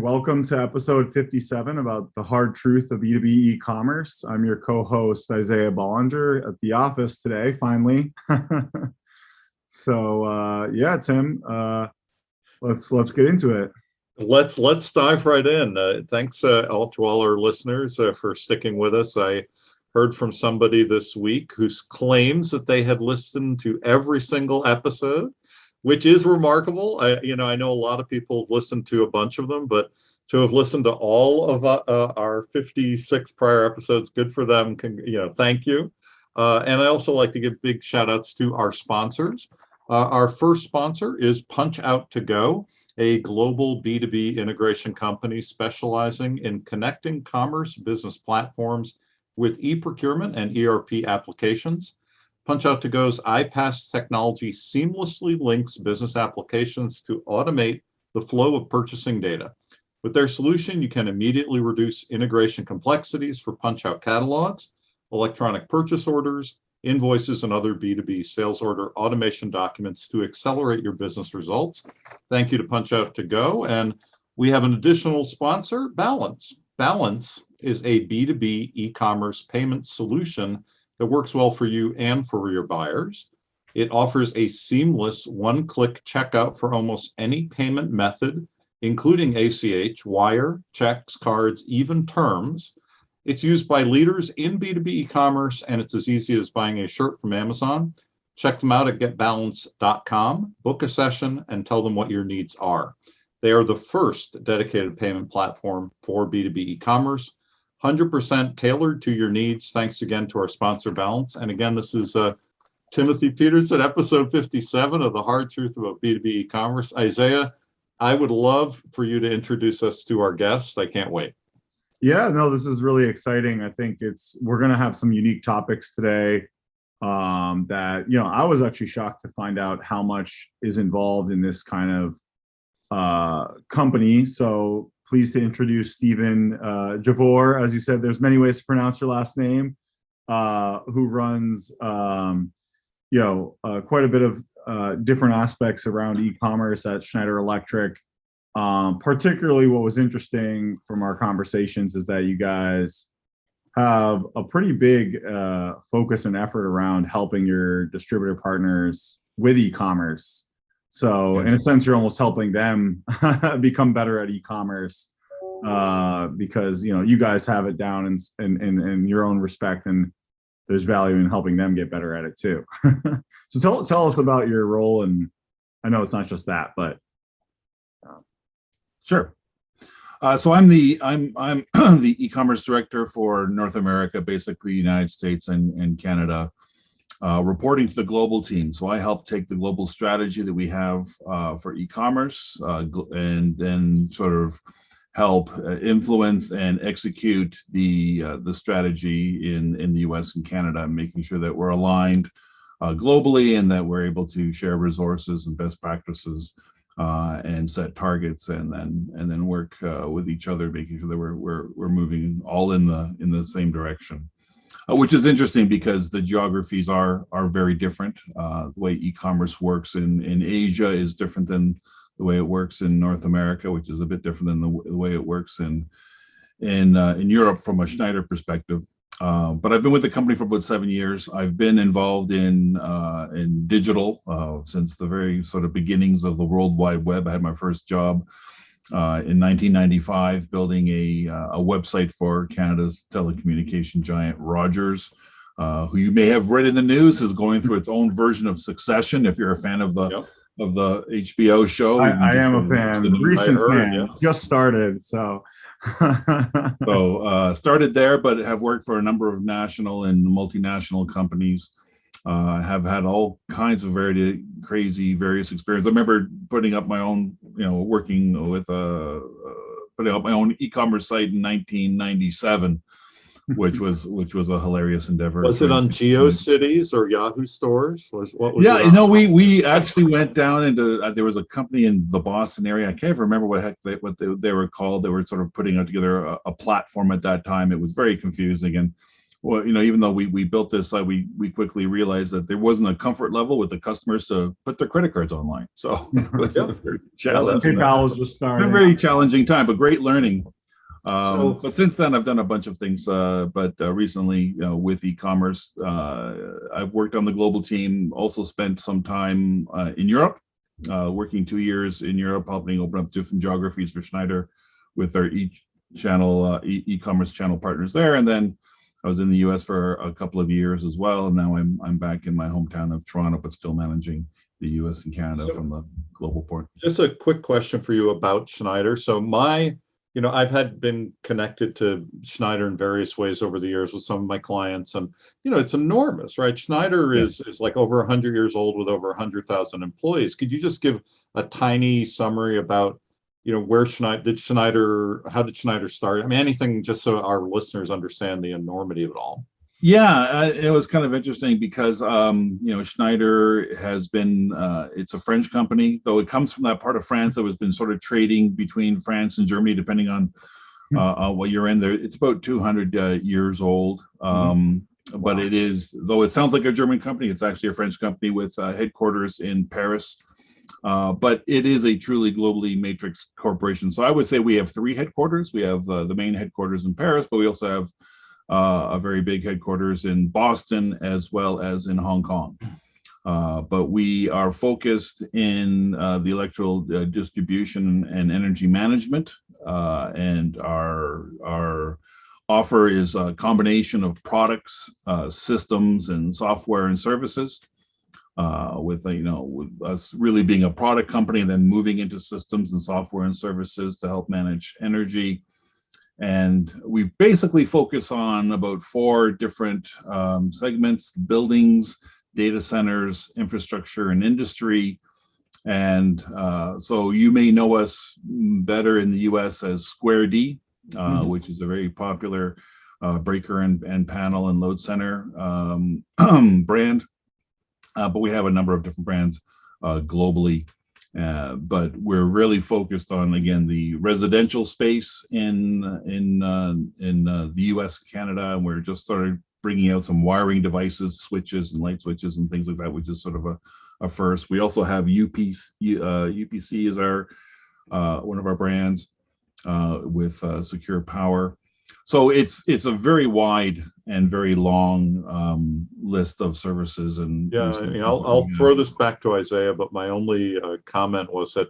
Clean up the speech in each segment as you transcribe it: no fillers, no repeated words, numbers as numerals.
welcome to episode 57 about the hard truth of B2B e-commerce. I'm your co-host, Isaiah Bollinger, at the office today, finally. So, Tim, let's get into it. Let's dive right in. Thanks to all our listeners for sticking with us. I heard from somebody this week who claims that they had listened to every single episode, which is remarkable. I know a lot of people have listened to a bunch of them, but to have listened to all of our 56 prior episodes, good for them. Thank you. And I also like to give big shout outs to our sponsors. Our first sponsor is Punch Out to Go, a global B2B integration company specializing in connecting commerce business platforms with e-procurement and ERP applications. Punch Out to Go's iPaaS technology seamlessly links business applications to automate the flow of purchasing data. With their solution, you can immediately reduce integration complexities for Punch Out catalogs, electronic purchase orders, invoices, and other B2B sales order automation documents to accelerate your business results. Thank you to Punch Out to Go. And we have an additional sponsor, Balance. Balance is a B2B e-commerce payment solution that works well for you and for your buyers. It offers a seamless one-click checkout for almost any payment method, including ACH, wire, checks, cards, even terms. It's used by leaders in B2B e-commerce, and it's as easy as buying a shirt from Amazon. Check them out at getbalance.com, book a session, and tell them what your needs are. They are the first dedicated payment platform for B2B e-commerce. 100% tailored to your needs. Thanks again to our sponsor, Balance. And again, this is Timothy Peterson, episode 57 of the Hard Truth About B2B e-commerce. Isaiah, I would love for you to introduce us to our guest. I can't wait. Yeah, no, this is really exciting. I think we're going to have some unique topics today that, I was actually shocked to find out how much is involved in this kind of company. So pleased to introduce Stephen Javor. As you said, there's many ways to pronounce your last name, who runs, quite a bit of different aspects around e-commerce at Schneider Electric. Particularly what was interesting from our conversations is that you guys have a pretty big focus and effort around helping your distributor partners with e-commerce. So in a sense, you're almost helping them become better at e-commerce because you guys have it down in your own respect, and there's value in helping them get better at it too. So tell us about your role, and I know it's not just that, but sure. So I'm the the e-commerce director for North America, basically United States and Canada. Reporting to the global team. So I help take the global strategy that we have for e-commerce and then sort of help influence and execute the strategy in the US and Canada, making sure that we're aligned globally and that we're able to share resources and best practices and set targets and then work with each other, making sure that we're moving all in the same direction. Which is interesting because the geographies are very different. The way e-commerce works in Asia is different than the way it works in North America, which is a bit different than the way it works in Europe from a Schneider perspective. But I've been with the company for about 7 years. I've been involved in digital since the very sort of beginnings of the World Wide Web. I had my first job in 1995, building a website for Canada's telecommunication giant Rogers, who you may have read in the news is going through its own version of Succession. If you're a fan of the HBO show, I am a fan. Recent fan, just started. So started there, but have worked for a number of national and multinational companies. Have had all kinds of very crazy various experiences. I remember putting up my own, working with putting up my own e-commerce site in 1997, which was a hilarious endeavor. Was it on GeoCities or Yahoo stores? What was it on? We actually went down into there was a company in the Boston area. I can't remember what they were called. They were sort of putting together a platform at that time. It was very confusing, and well, even though we built this, we quickly realized that there wasn't a comfort level with the customers to put their credit cards online. So it was a very challenging, PayPal was just a starting. very challenging time, but great learning. So- But since then, I've done a bunch of things. But recently, with e-commerce, I've worked on the global team. Also spent some time in Europe, working 2 years in Europe, helping open up different geographies for Schneider with our e-commerce channel partners there. And then I was in the U.S. for a couple of years as well. And now I'm back in my hometown of Toronto, but still managing the U.S. and Canada from the global port. Just a quick question for you about Schneider. So I've been connected to Schneider in various ways over the years with some of my clients, and it's enormous, right? Schneider is like over 100 years old with over 100,000 employees. Could you just give a tiny summary about where how did Schneider start? I mean, anything just so our listeners understand the enormity of it all. Yeah, it was kind of interesting because Schneider has been it's a French company, though it comes from that part of France that has been sort of trading between France and Germany, depending on what you're in there. It's about 200 years old, but it is, though it sounds like a German company, it's actually a French company with headquarters in Paris. But it is a truly globally matrix corporation. So I would say we have 3 headquarters. We have the main headquarters in Paris, but we also have a very big headquarters in Boston as well as in Hong Kong. But we are focused in the electrical distribution and energy management. And our offer is a combination of products, systems, and software and services. With us really being a product company and then moving into systems and software and services to help manage energy. And we basically focus on about 4 different segments: buildings, data centers, infrastructure, and industry. And so you may know us better in the US as Square D, which is a very popular breaker and panel and load center brand. But we have a number of different brands globally. But we're really focused on, again, the residential space in the U.S. and Canada, and we're just started bringing out some wiring devices, switches and light switches and things like that, which is sort of a first. We also have UPC is our one of our brands with secure power. So it's a very wide and very long list of services. And I'll throw this back to Isaiah, but my only comment was that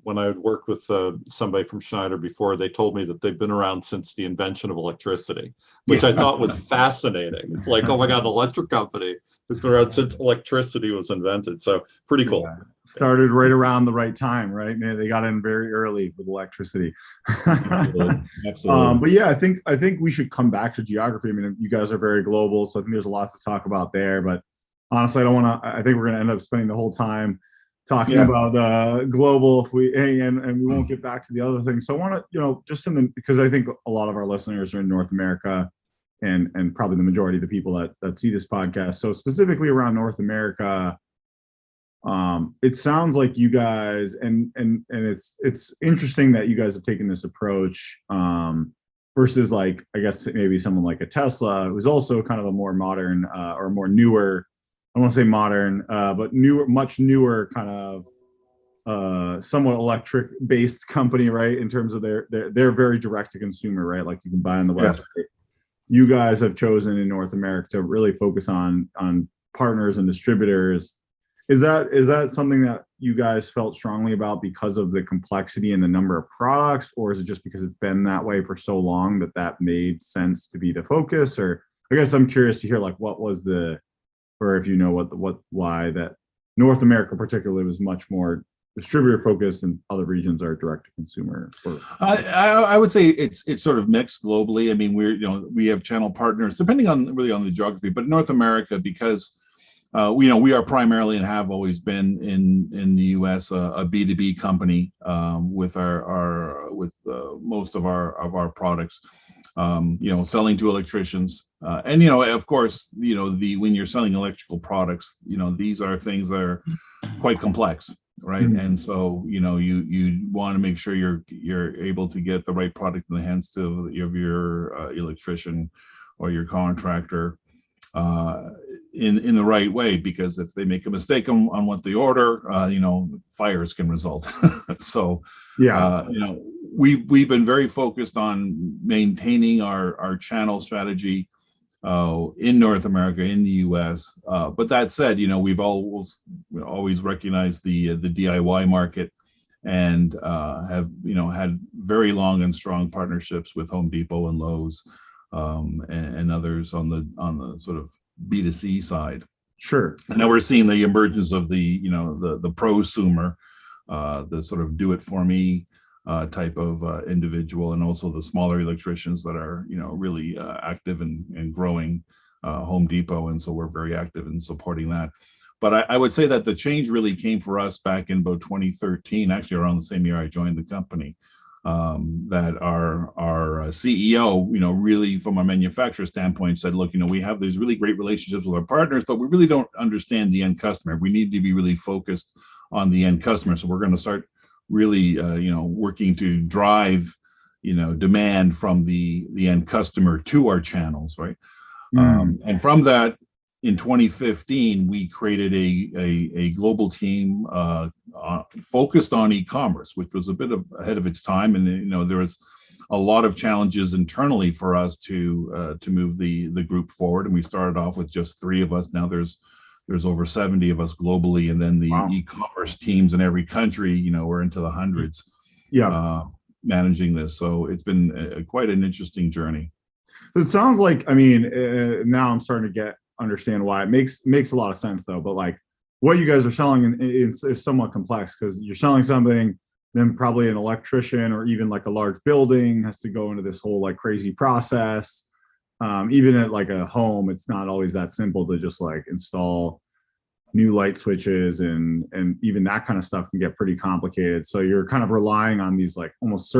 when I had worked with somebody from Schneider before, they told me that they've been around since the invention of electricity, which I thought was fascinating. It's like, oh my God, an electric company has been around since electricity was invented. So pretty cool. Yeah. Started right around the right time, right? Man, they got in very early with electricity. Absolutely. But yeah, I think we should come back to geography. I mean, you guys are very global, so I think there's a lot to talk about there. But honestly, I think we're going to end up spending the whole time talking about global and we won't get back to the other things. So I want to, because I think a lot of our listeners are in North America and probably the majority of the people that see this podcast. So specifically around North America, it sounds like you guys, and it's interesting that you guys have taken this approach versus, like, I guess maybe someone like a Tesla, who's also kind of a more modern or more newer, I won't say modern, but much newer kind of somewhat electric based company, right? In terms of they're very direct to consumer, right? Like you can buy on the website. You guys have chosen in North America to really focus on partners and distributors. Is that something that you guys felt strongly about because of the complexity and the number of products, or is it just because it's been that way for so long that made sense to be the focus? Or I guess I'm curious to hear, like, what was or if you know why that North America particularly was much more distributor focused and other regions are direct to consumer. I would say it's sort of mixed globally. I mean, we have channel partners depending on the geography, but North America, because we are primarily and have always been in the U.S. a B2B company with most of our products. Selling to electricians, and of course, when you're selling electrical products, these are things that are quite complex, right? Mm-hmm. And so you want to make sure you're able to get the right product in the hands of your electrician or your contractor in the right way, because if they make a mistake on what they order, fires can result. So, Yeah. we've been very focused on maintaining our channel strategy in North America, in the U.S. But that said, we've always recognized the DIY market, and have had very long and strong partnerships with Home Depot and Lowe's, and others on the sort of B2C side. Sure. And now we're seeing the emergence of the prosumer, the sort of do it for me type of individual, and also the smaller electricians that are really active and growing, Home Depot, and so we're very active in supporting that. But I would say that the change really came for us back in about 2013, actually around the same year I joined the company. That our CEO, really from a manufacturer standpoint, said, look, we have these really great relationships with our partners, but we really don't understand the end customer. We need to be really focused on the end customer. So we're going to start really, working to drive, demand from the end customer to our channels, right? And from that, in 2015, we created a global team focused on e-commerce, which was a bit ahead of its time. And there was a lot of challenges internally for us to move the group forward. And we started off with just 3 of us. Now there's over 70 of us globally, and then the e-commerce teams in every country, we're into the hundreds. Managing this. So it's been quite an interesting journey. It sounds like, now I'm starting to understand why it makes a lot of sense though. But like what you guys are selling is somewhat complex, because you're selling something, then probably an electrician or even like a large building has to go into this whole like crazy process. Even at like a home, it's not always that simple to just like install new light switches, and even that kind of stuff can get pretty complicated. So you're kind of relying on these like almost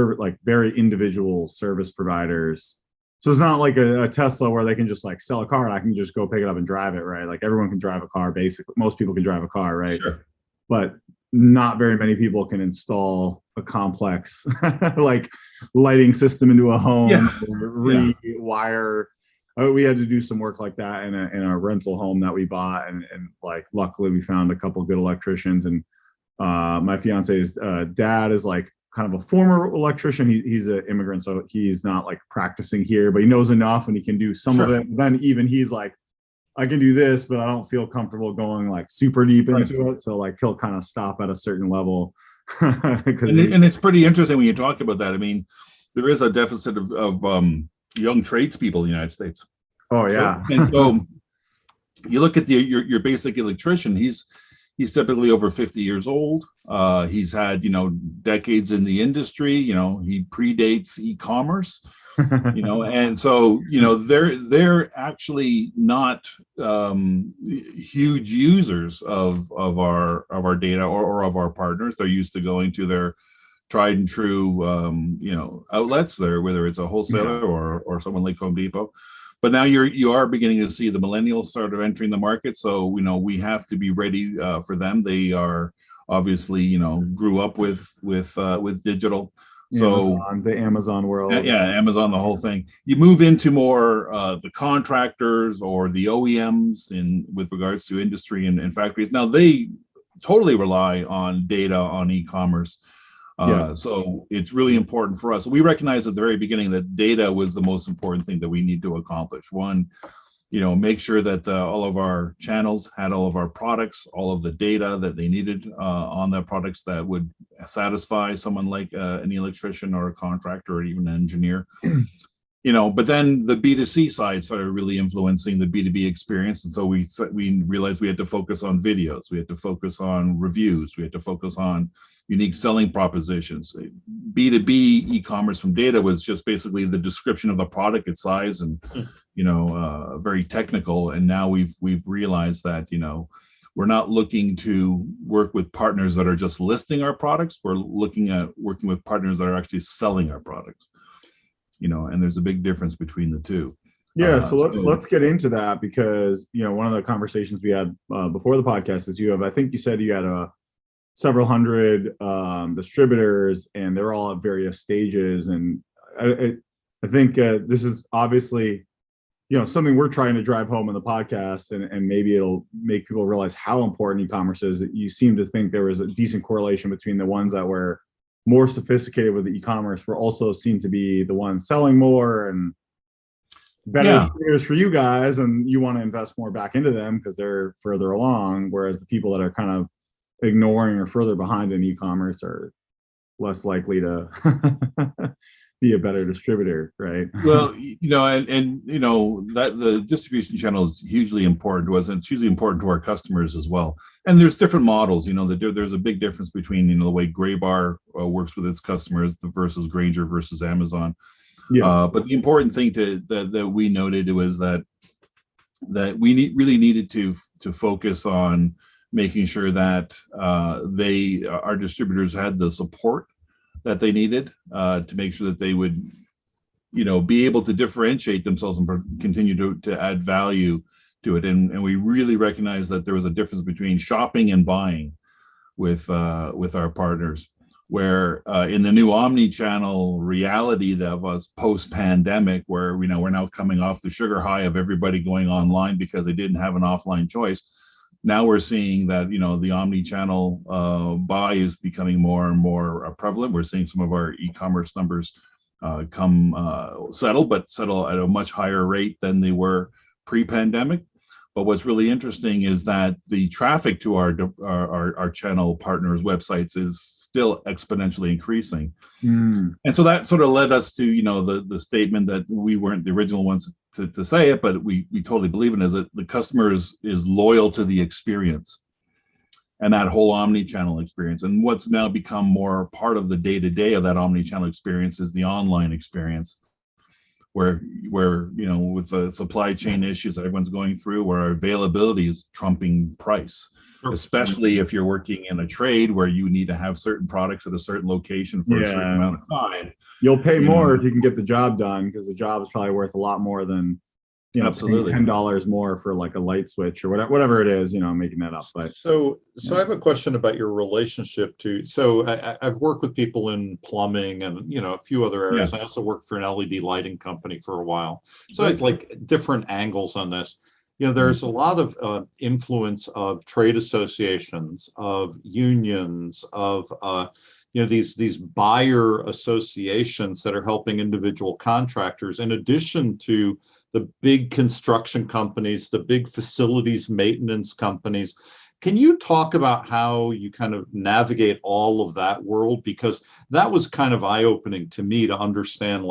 very individual service providers. So it's not like a Tesla where they can just like sell a car and I can just go pick it up and drive it, right? Like everyone can drive a car, basically. Most people can drive a car, right? Sure. But not very many people can install a complex like lighting system into a home, or rewire. We had to do some work like that in a rental home that we bought, and like luckily we found a couple of good electricians. And my fiance's dad is like kind of a former electrician. He's an immigrant, so he's not like practicing here, but he knows enough and he can do some of it. Then even he's like, I can do this, but I don't feel comfortable going like super deep into it. So like he'll kind of stop at a certain level. and it's pretty interesting when you talk about that. There is a deficit of young tradespeople in the United States. Oh yeah. So you look at your basic electrician, he's typically over 50 years old. He's had, decades in the industry. He predates e-commerce, and so, they're actually not huge users of our data or of our partners. They're used to going to their tried and true, outlets there, whether it's a wholesaler or someone like Home Depot. But now you are beginning to see the millennials sort of entering the market. So, we have to be ready for them. They are obviously, grew up with digital. So the Amazon world. Amazon, the whole thing. You move into more the contractors or the OEMs with regards to industry and factories. Now they totally rely on data on e-commerce. So it's really important for us. We recognized at the very beginning that data was the most important thing that we need to accomplish. One, make sure that all of our channels had all of our products, all of the data that they needed on their products that would satisfy someone like an electrician or a contractor or even an engineer. But then the B2C side started really influencing the B2B experience. And so we realized we had to focus on videos. We had to focus on reviews. We had to focus on unique selling propositions. B2B e-commerce from data was just basically the description of the product, its size, and very technical. And now we've realized that we're not looking to work with partners that are just listing our products. We're looking at working with partners that are actually selling our products. And there's a big difference between the two. Yeah, so let's get into that, because one of the conversations we had before the podcast is I think you said you had several hundred distributors, and they're all at various stages. And I think this is obviously something we're trying to drive home in the podcast, and maybe it'll make people realize how important e-commerce is. You seem to think there was a decent correlation between the ones that were more sophisticated with the e-commerce were also seem to be the ones selling more and better distributors for you guys, and you want to invest more back into them because they're further along, whereas the people that are kind of ignoring or further behind in e-commerce are less likely to be a better distributor, right? Well, and that the distribution channel is hugely important to us, and it's hugely important to our customers as well. And there's different models. There's a big difference between the way Graybar works with its customers versus Grainger versus Amazon. Yeah. But the important thing that we noted was that we really needed to focus on making sure that our distributors had the support that they needed to make sure that they would be able to differentiate themselves and continue to add value to it. And we really recognized that there was a difference between shopping and buying with our partners, where in the new omni-channel reality that was post-pandemic, where we're now coming off the sugar high of everybody going online because they didn't have an offline choice. Now we're seeing that the omni-channel buy is becoming more and more prevalent. We're seeing some of our e-commerce numbers settle at a much higher rate than they were pre-pandemic. But what's really interesting is that the traffic to our channel partners' websites is still exponentially increasing. And so that sort of led us to the statement that we weren't the original ones to say it, but we totally believe in, is that the customer is loyal to the experience and that whole omni-channel experience. And what's now become more part of the day-to-day of that omni-channel experience is the online experience, where with the supply chain issues that everyone's going through, where our availability is trumping price, especially if you're working in a trade where you need to have certain products at a certain location for a certain amount of time. You'll pay more if you can get the job done, because the job is probably worth a lot more than absolutely $10 more for like a light switch or whatever it is. I'm making that up. But so I have a question about your relationship to. So I've worked with people in plumbing and a few other areas. I also worked for an LED lighting company for a while. So I had like different angles on this. There's a lot of influence of trade associations, of unions, of these buyer associations that are helping individual contractors, in addition to the big construction companies, the big facilities maintenance companies. Can you talk about how you kind of navigate all of that world? Because that was kind of eye-opening to me to understand,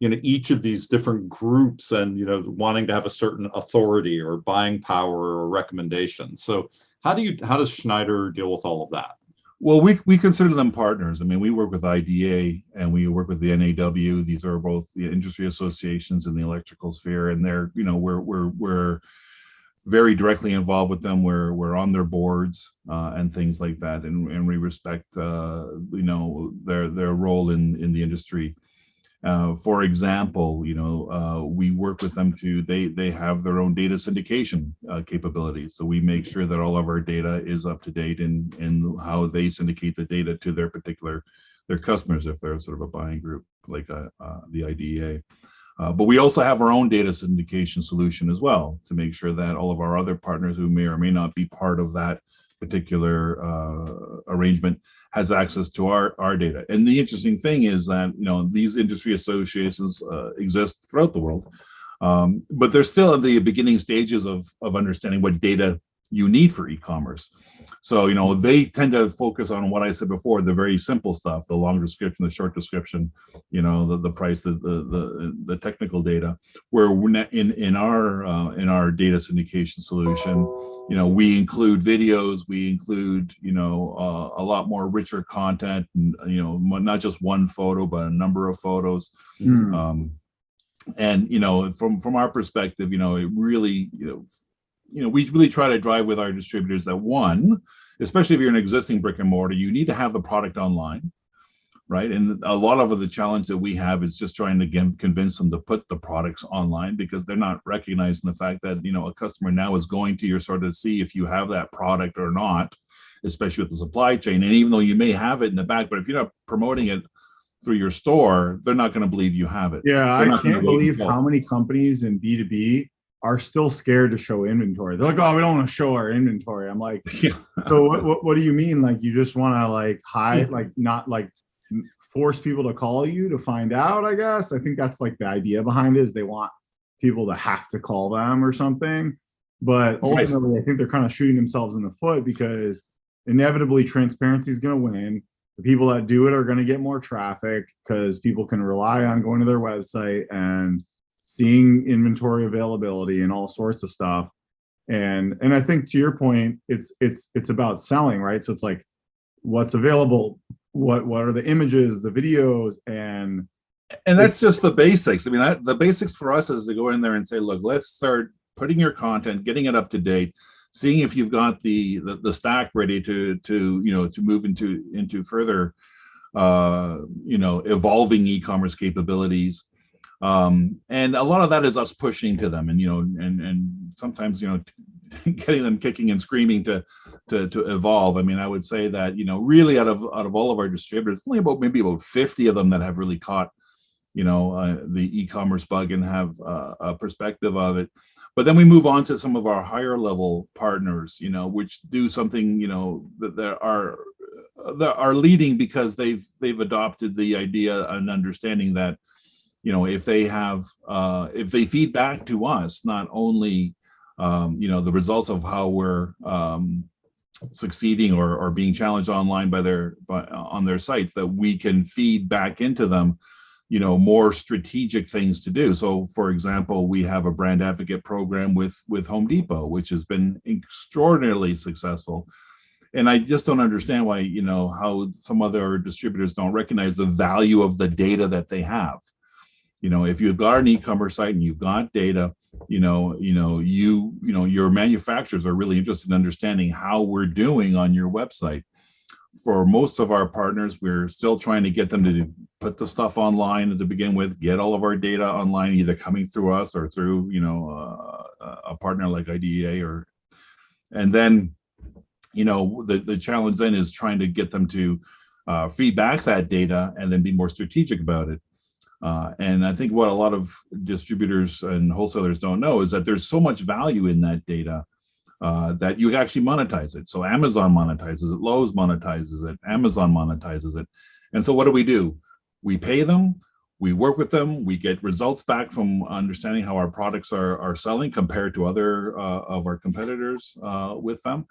each of these different groups and, wanting to have a certain authority or buying power or recommendation. So how does Schneider deal with all of that? Well, we consider them partners. I mean, we work with IDA and we work with the NAW. These are both the industry associations in the electrical sphere, and they're, we're very directly involved with them. We're on their boards and things like that, and we respect their role in the industry. For example, we work with them they have their own data syndication capabilities. So we make sure that all of our data is up to date in how they syndicate the data to their customers, if they're sort of a buying group like the IDEA. But we also have our own data syndication solution as well, to make sure that all of our other partners who may or may not be part of that particular arrangement has access to our data. And the interesting thing is that these industry associations exist throughout the world, but they're still in the beginning stages of understanding what data you need for e-commerce. So they tend to focus on what I said before, the very simple stuff, the long description, the short description, the price, the technical data. Where in our data syndication solution, we include videos, we include a lot more richer content, and not just one photo but a number of photos. And from our perspective, it really we really try to drive with our distributors that, one, especially if you're an existing brick and mortar, you need to have the product online, right? And a lot of the challenge that we have is just trying to convince them to put the products online, because they're not recognizing the fact that a customer now is going to your store to see if you have that product or not, especially with the supply chain. And even though you may have it in the back, but if you're not promoting it through your store, they're not going to believe you have it. Yeah, They're I not gonna can't wait believe until- how many companies in B2B are still scared to show inventory. They're like, oh, we don't want to show our inventory. I'm like, Yeah. so what do you mean? Like, you just want to like hide, like not like force people to call you to find out, I guess. I think that's like the idea behind it, is they want people to have to call them or something. But Right. ultimately, I think they're kind of shooting themselves in the foot, because inevitably transparency is going to win. The people that do it are going to get more traffic because people can rely on going to their website and seeing inventory availability and all sorts of stuff. And I think, to your point, it's about selling, right? So it's like, what's available, what are the images, the videos, and that's just the basics. I mean, the basics for us is to go in there and say, look, let's start putting your content, getting it up to date, seeing if you've got the stack ready to move into further evolving e-commerce capabilities. And a lot of that is us pushing to them, and sometimes getting them kicking and screaming to evolve. I mean, I would say that really out of all of our distributors, only maybe about 50 of them that have really caught the e-commerce bug and have a perspective of it. But then we move on to some of our higher level partners, which do something that are leading because they've adopted the idea and understanding that if they feed back to us not only the results of how we're succeeding or being challenged online on their sites, that we can feed back into them more strategic things to do. So for example, we have a brand advocate program with Home Depot, which has been extraordinarily successful. And I just don't understand why, how some other distributors don't recognize the value of the data that they have. If you've got an e-commerce site and you've got data, your manufacturers are really interested in understanding how we're doing on your website. For most of our partners, we're still trying to get them to put the stuff online to begin with, get all of our data online, either coming through us or through, a partner like IDEA and then, the challenge then is trying to get them to feed back that data and then be more strategic about it. And I think what a lot of distributors and wholesalers don't know is that there's so much value in that data that you actually monetize it. So Amazon monetizes it, Lowe's monetizes it, Amazon monetizes it. And so what do? We pay them, we work with them, we get results back from understanding how our products are selling compared to other of our competitors with them.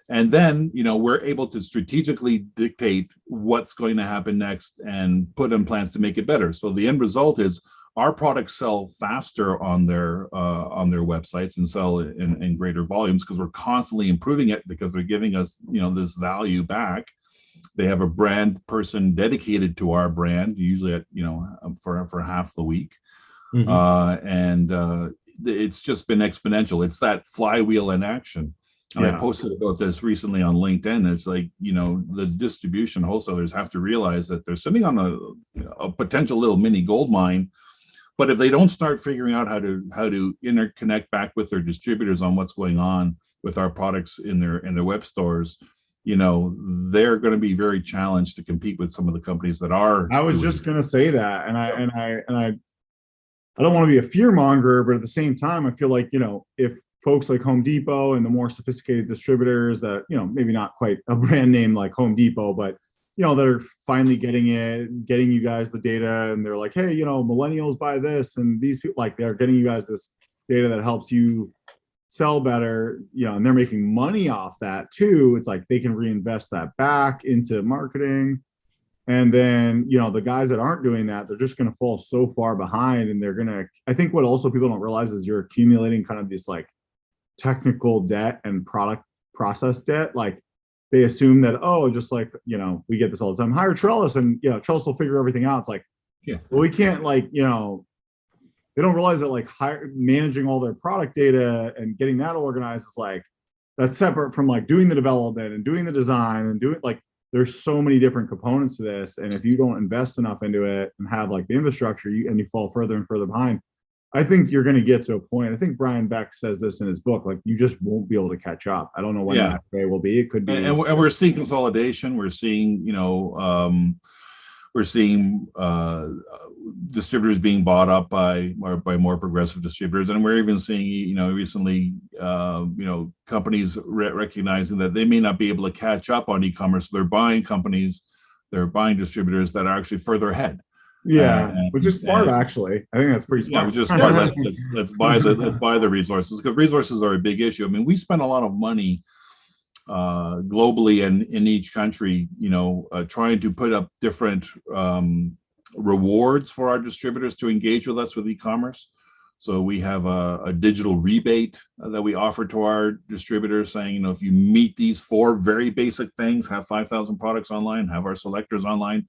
And then, we're able to strategically dictate what's going to happen next and put in plans to make it better. So the end result is our products sell faster on their websites and sell in greater volumes because we're constantly improving it, because they're giving us, this value back. They have a brand person dedicated to our brand, usually at, for half the week. Mm-hmm. It's just been exponential. It's that flywheel in action. And I posted about this recently on LinkedIn. It's like, the distribution wholesalers have to realize that they're sitting on a potential little mini gold mine. But if they don't start figuring out how to interconnect back with their distributors on what's going on with our products in their web stores, they're going to be very challenged to compete with some of the companies that are. I was just going to say that, and I don't want to be a fear monger, but at the same time, I feel like if folks like Home Depot and the more sophisticated distributors that maybe not quite a brand name like Home Depot, but that are finally getting you guys the data, and they're like, hey, millennials buy this, and these people, like, they're getting you guys this data that helps you sell better, and they're making money off that too. It's like they can reinvest that back into marketing. And then, the guys that aren't doing that, they're just going to fall so far behind, and I think what also people don't realize is you're accumulating kind of this like technical debt and product process debt. Like, they assume that, just like, we get this all the time, hire Trellis and, Trellis will figure everything out. It's like, well, we can't, like, they don't realize that like managing all their product data and getting that organized is like, that's separate from like doing the development and doing the design and doing, like, there's so many different components to this. And if you don't invest enough into it and have like the infrastructure, and you fall further and further behind, I think you're going to get to a point. I think Brian Beck says this in his book, like, you just won't be able to catch up. I don't know when that day will be. It could be. And we're seeing consolidation. We're seeing, we're seeing distributors being bought up by more progressive distributors, and we're even seeing, recently, companies recognizing that they may not be able to catch up on e-commerce. They're buying distributors that are actually further ahead. Yeah, which is smart, actually. I think that's pretty smart. Yeah, which is smart. Let's buy the resources, because resources are a big issue. I mean, we spend a lot of money globally and in each country, trying to put up different rewards for our distributors to engage with us with e-commerce. So we have a digital rebate that we offer to our distributors, saying, if you meet these 4 very basic things, have 5,000 products online, have our selectors online,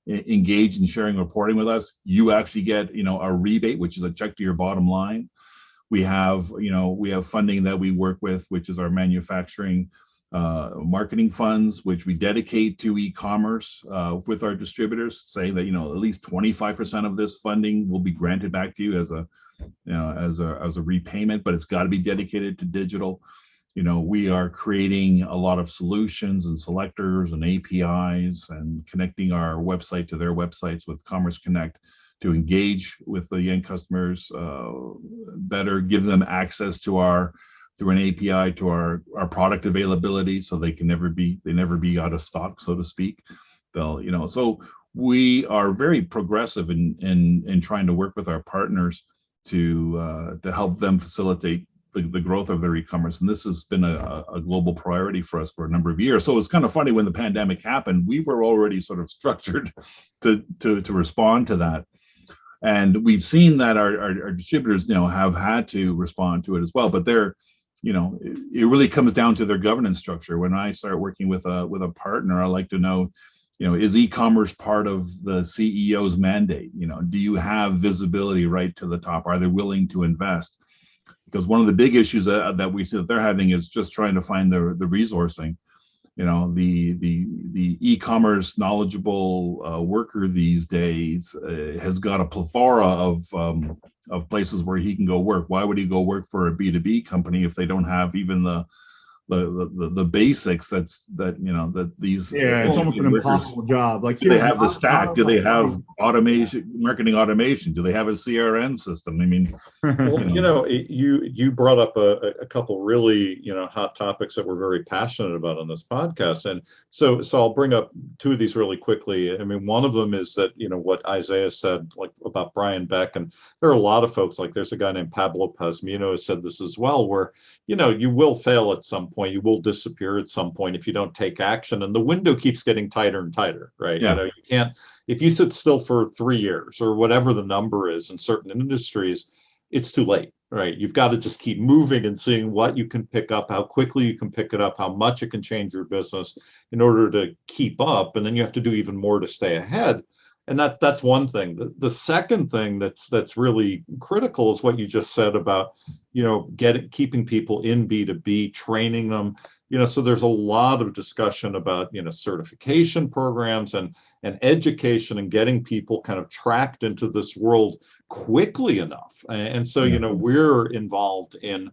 engage in sharing reporting with us, you actually get, a rebate, which is a check to your bottom line. We have funding that we work with, which is our manufacturing marketing funds, which we dedicate to e-commerce with our distributors, saying that, at least 25% of this funding will be granted back to you as a repayment, but it's got to be dedicated to digital. We are creating a lot of solutions and selectors and APIs and connecting our website to their websites with Commerce Connect to engage with the end customers better, give them access to through an API to our product availability, so they never be out of stock, so to speak. So we are very progressive in trying to work with our partners to help them facilitate the growth of their e-commerce. And this has been a global priority for us for a number of years. So it's kind of funny, when the pandemic happened, we were already sort of structured to respond to that. And we've seen that our distributors, have had to respond to it as well. But it really comes down to their governance structure. When I start working with a partner, I like to know, is e-commerce part of the CEO's mandate? Do you have visibility right to the top? Are they willing to invest? Because one of the big issues that we see that they're having is just trying to find the resourcing. The e-commerce knowledgeable worker these days has got a plethora of places where he can go work. Why would he go work for a B2B company if they don't have even the basics that these it's almost an impossible job. Like, do they have the stack? Do they have marketing automation? Do they have a CRM system? I mean, well, you brought up a couple really hot topics that we're very passionate about on this podcast, and so I'll bring up 2 of these really quickly. I mean, one of them is that what Isaiah said, like, about Brian Beck, and there are a lot of folks, like there's a guy named Pablo Pazmino who said this as well, where you will fail at some point, you will disappear at some point if you don't take action, and the window keeps getting tighter and tighter, right? Yeah. You can't, if you sit still for 3 years or whatever the number is in certain industries, it's too late, right? You've got to just keep moving and seeing what you can pick up, how quickly you can pick it up, how much it can change your business in order to keep up, and then you have to do even more to stay ahead. And that's one thing. The second thing that's really critical is what you just said about, keeping people in B2B, training them. So there's a lot of discussion about, certification programs and education, and getting people kind of tracked into this world quickly enough. And so, we're involved in,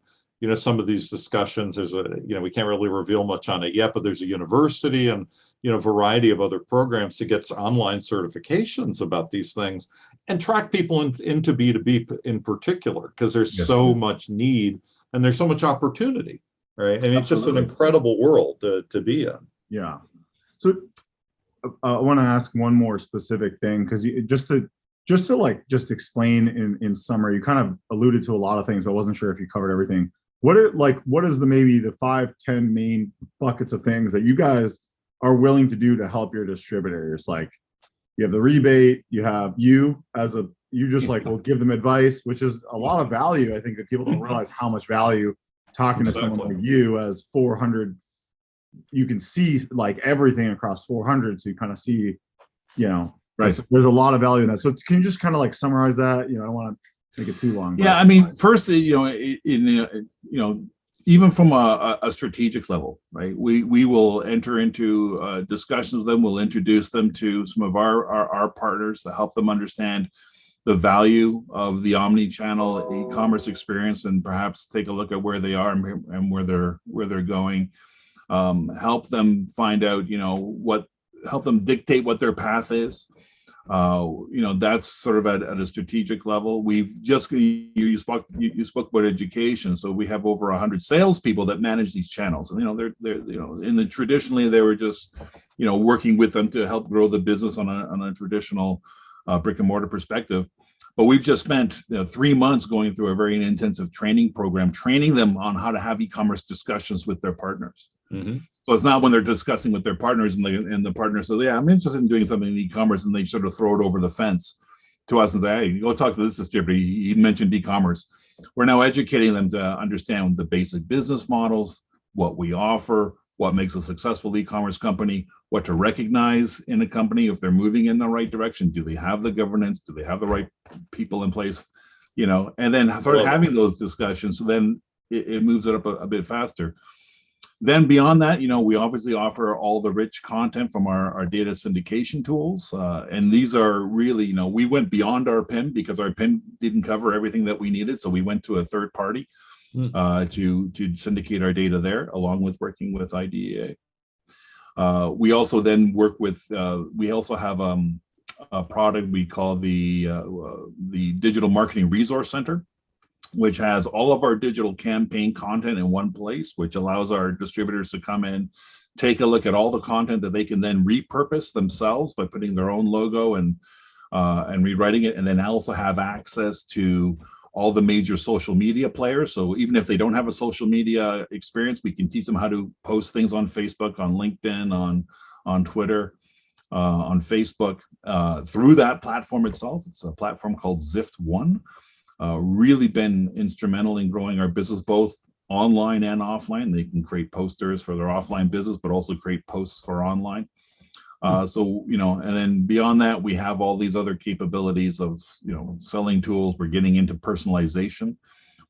some of these discussions. There's we can't really reveal much on it yet, but there's a university and, variety of other programs to get online certifications about these things and track people into B2B in particular, because there's so much need and there's so much opportunity, right? I mean, it's just an incredible world to be in. Yeah. So I want to ask one more specific thing, because just to explain in summary, you kind of alluded to a lot of things, but I wasn't sure if you covered everything. What is maybe the 5-10 main buckets of things that you guys are willing to do to help your distributors? Like, you have the rebate, you have you just will give them advice, which is a lot of value. I think that people don't realize how much value talking to someone like you as 400, you can see like everything across 400. So you kind of see, right. So there's a lot of value in that. So can you just kind of summarize that? I don't want to make it too long. Yeah. I mean, first, even from a strategic level, right? We will enter into discussions with them. We'll introduce them to some of our partners to help them understand the value of the omni-channel e-commerce experience, and perhaps take a look at where they are and where they're going. Help them find out, help them dictate what their path is. That's sort of at a strategic level. We've just you spoke about education, so we have over 100 salespeople that manage these channels, and traditionally they were just working with them to help grow the business on a traditional brick and mortar perspective. But we've just spent 3 months going through a very intensive training program, training them on how to have e-commerce discussions with their partners. Mm-hmm. So it's not when they're discussing with their partners and the partner says, yeah, I'm interested in doing something in e-commerce, and they sort of throw it over the fence to us and say, hey, go talk to this distributor. He mentioned e-commerce. We're now educating them to understand the basic business models, what we offer, what makes a successful e-commerce company, what to recognize in a company if they're moving in the right direction. Do they have the governance? Do they have the right people in place? And then start having those discussions. So then it moves it up a bit faster. Then beyond that, we obviously offer all the rich content from our data syndication tools. And these are really, we went beyond our PIM because our PIM didn't cover everything that we needed. So we went to a third party to syndicate our data there, along with working with IDEA. We also then work with, we also have a product we call the Digital Marketing Resource Center, which has all of our digital campaign content in one place, which allows our distributors to come in, take a look at all the content that they can then repurpose themselves by putting their own logo and rewriting it, and then also have access to all the major social media players. So even if they don't have a social media experience, we can teach them how to post things on Facebook, on LinkedIn, on Twitter, on Facebook, through that platform itself. It's a platform called Zift One. Really been instrumental in growing our business, both online and offline. They can create posters for their offline business, but also create posts for online. And then beyond that, we have all these other capabilities of, selling tools. We're getting into personalization.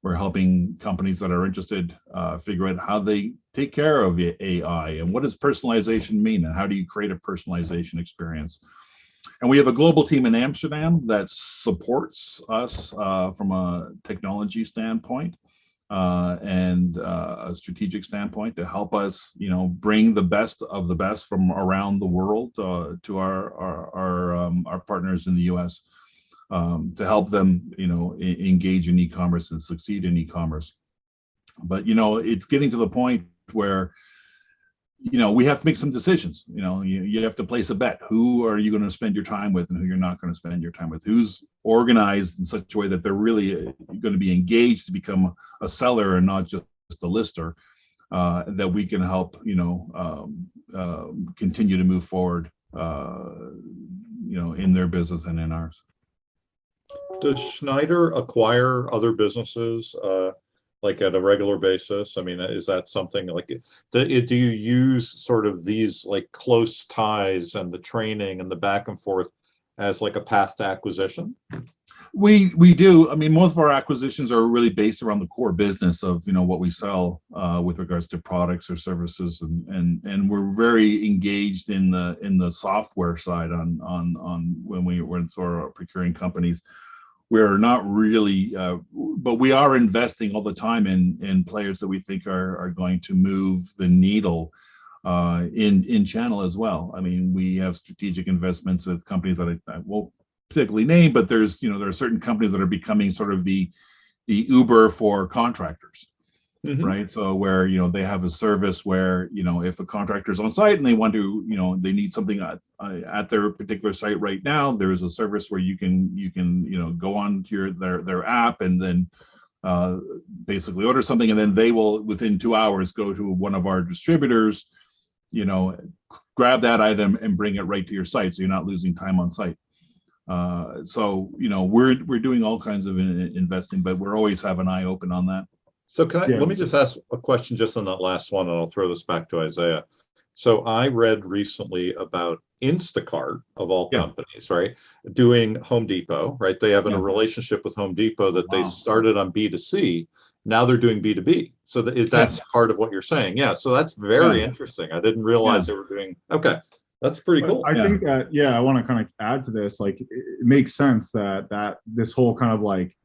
We're helping companies that are interested figure out how they take care of AI and what does personalization mean and how do you create a personalization experience. And we have a global team in Amsterdam that supports us from a technology standpoint and a strategic standpoint to help us, bring the best of the best from around the world to our partners in the U.S. To help them, engage in e-commerce and succeed in e-commerce. But it's getting to the point where we have to make some decisions. You have to place a bet. Who are you going to spend your time with and who you're not going to spend your time with? Who's organized in such a way that they're really going to be engaged to become a seller and not just a lister, that we can help, continue to move forward, in their business and in ours. Does Schneider acquire other businesses? Like at a regular basis? I mean, is that something like, do you use sort of these like close ties and the training and the back and forth as like a path to acquisition? We do. I mean, most of our acquisitions are really based around the core business of, what we sell with regards to products or services. And we're very engaged in the software side on when we're sort of procuring companies. We're not really, but we are investing all the time in players that we think are going to move the needle in channel as well. I mean, we have strategic investments with companies that I won't particularly name, but there are certain companies that are becoming sort of the Uber for contractors. Mm-hmm. Right. So where, they have a service where, if a contractor's on site and they want to, they need something at their particular site right now, there is a service where you can go on to their app and then basically order something. And then they will, within 2 hours, go to one of our distributors, grab that item and bring it right to your site. So you're not losing time on site. So, we're doing all kinds of investing, but we're always have an eye open on that. So let me just ask a question just on that last one, and I'll throw this back to Isaiah. So I read recently about Instacart, of all companies, right, doing Home Depot, right? They have a relationship with Home Depot that they started on B2C. Now they're doing B2B. So that's part of what you're saying. Yeah. So that's very interesting. I didn't realize they were doing. Okay. That's pretty cool. I think that, I want to kind of add to this. Like, it makes sense that this whole kind of like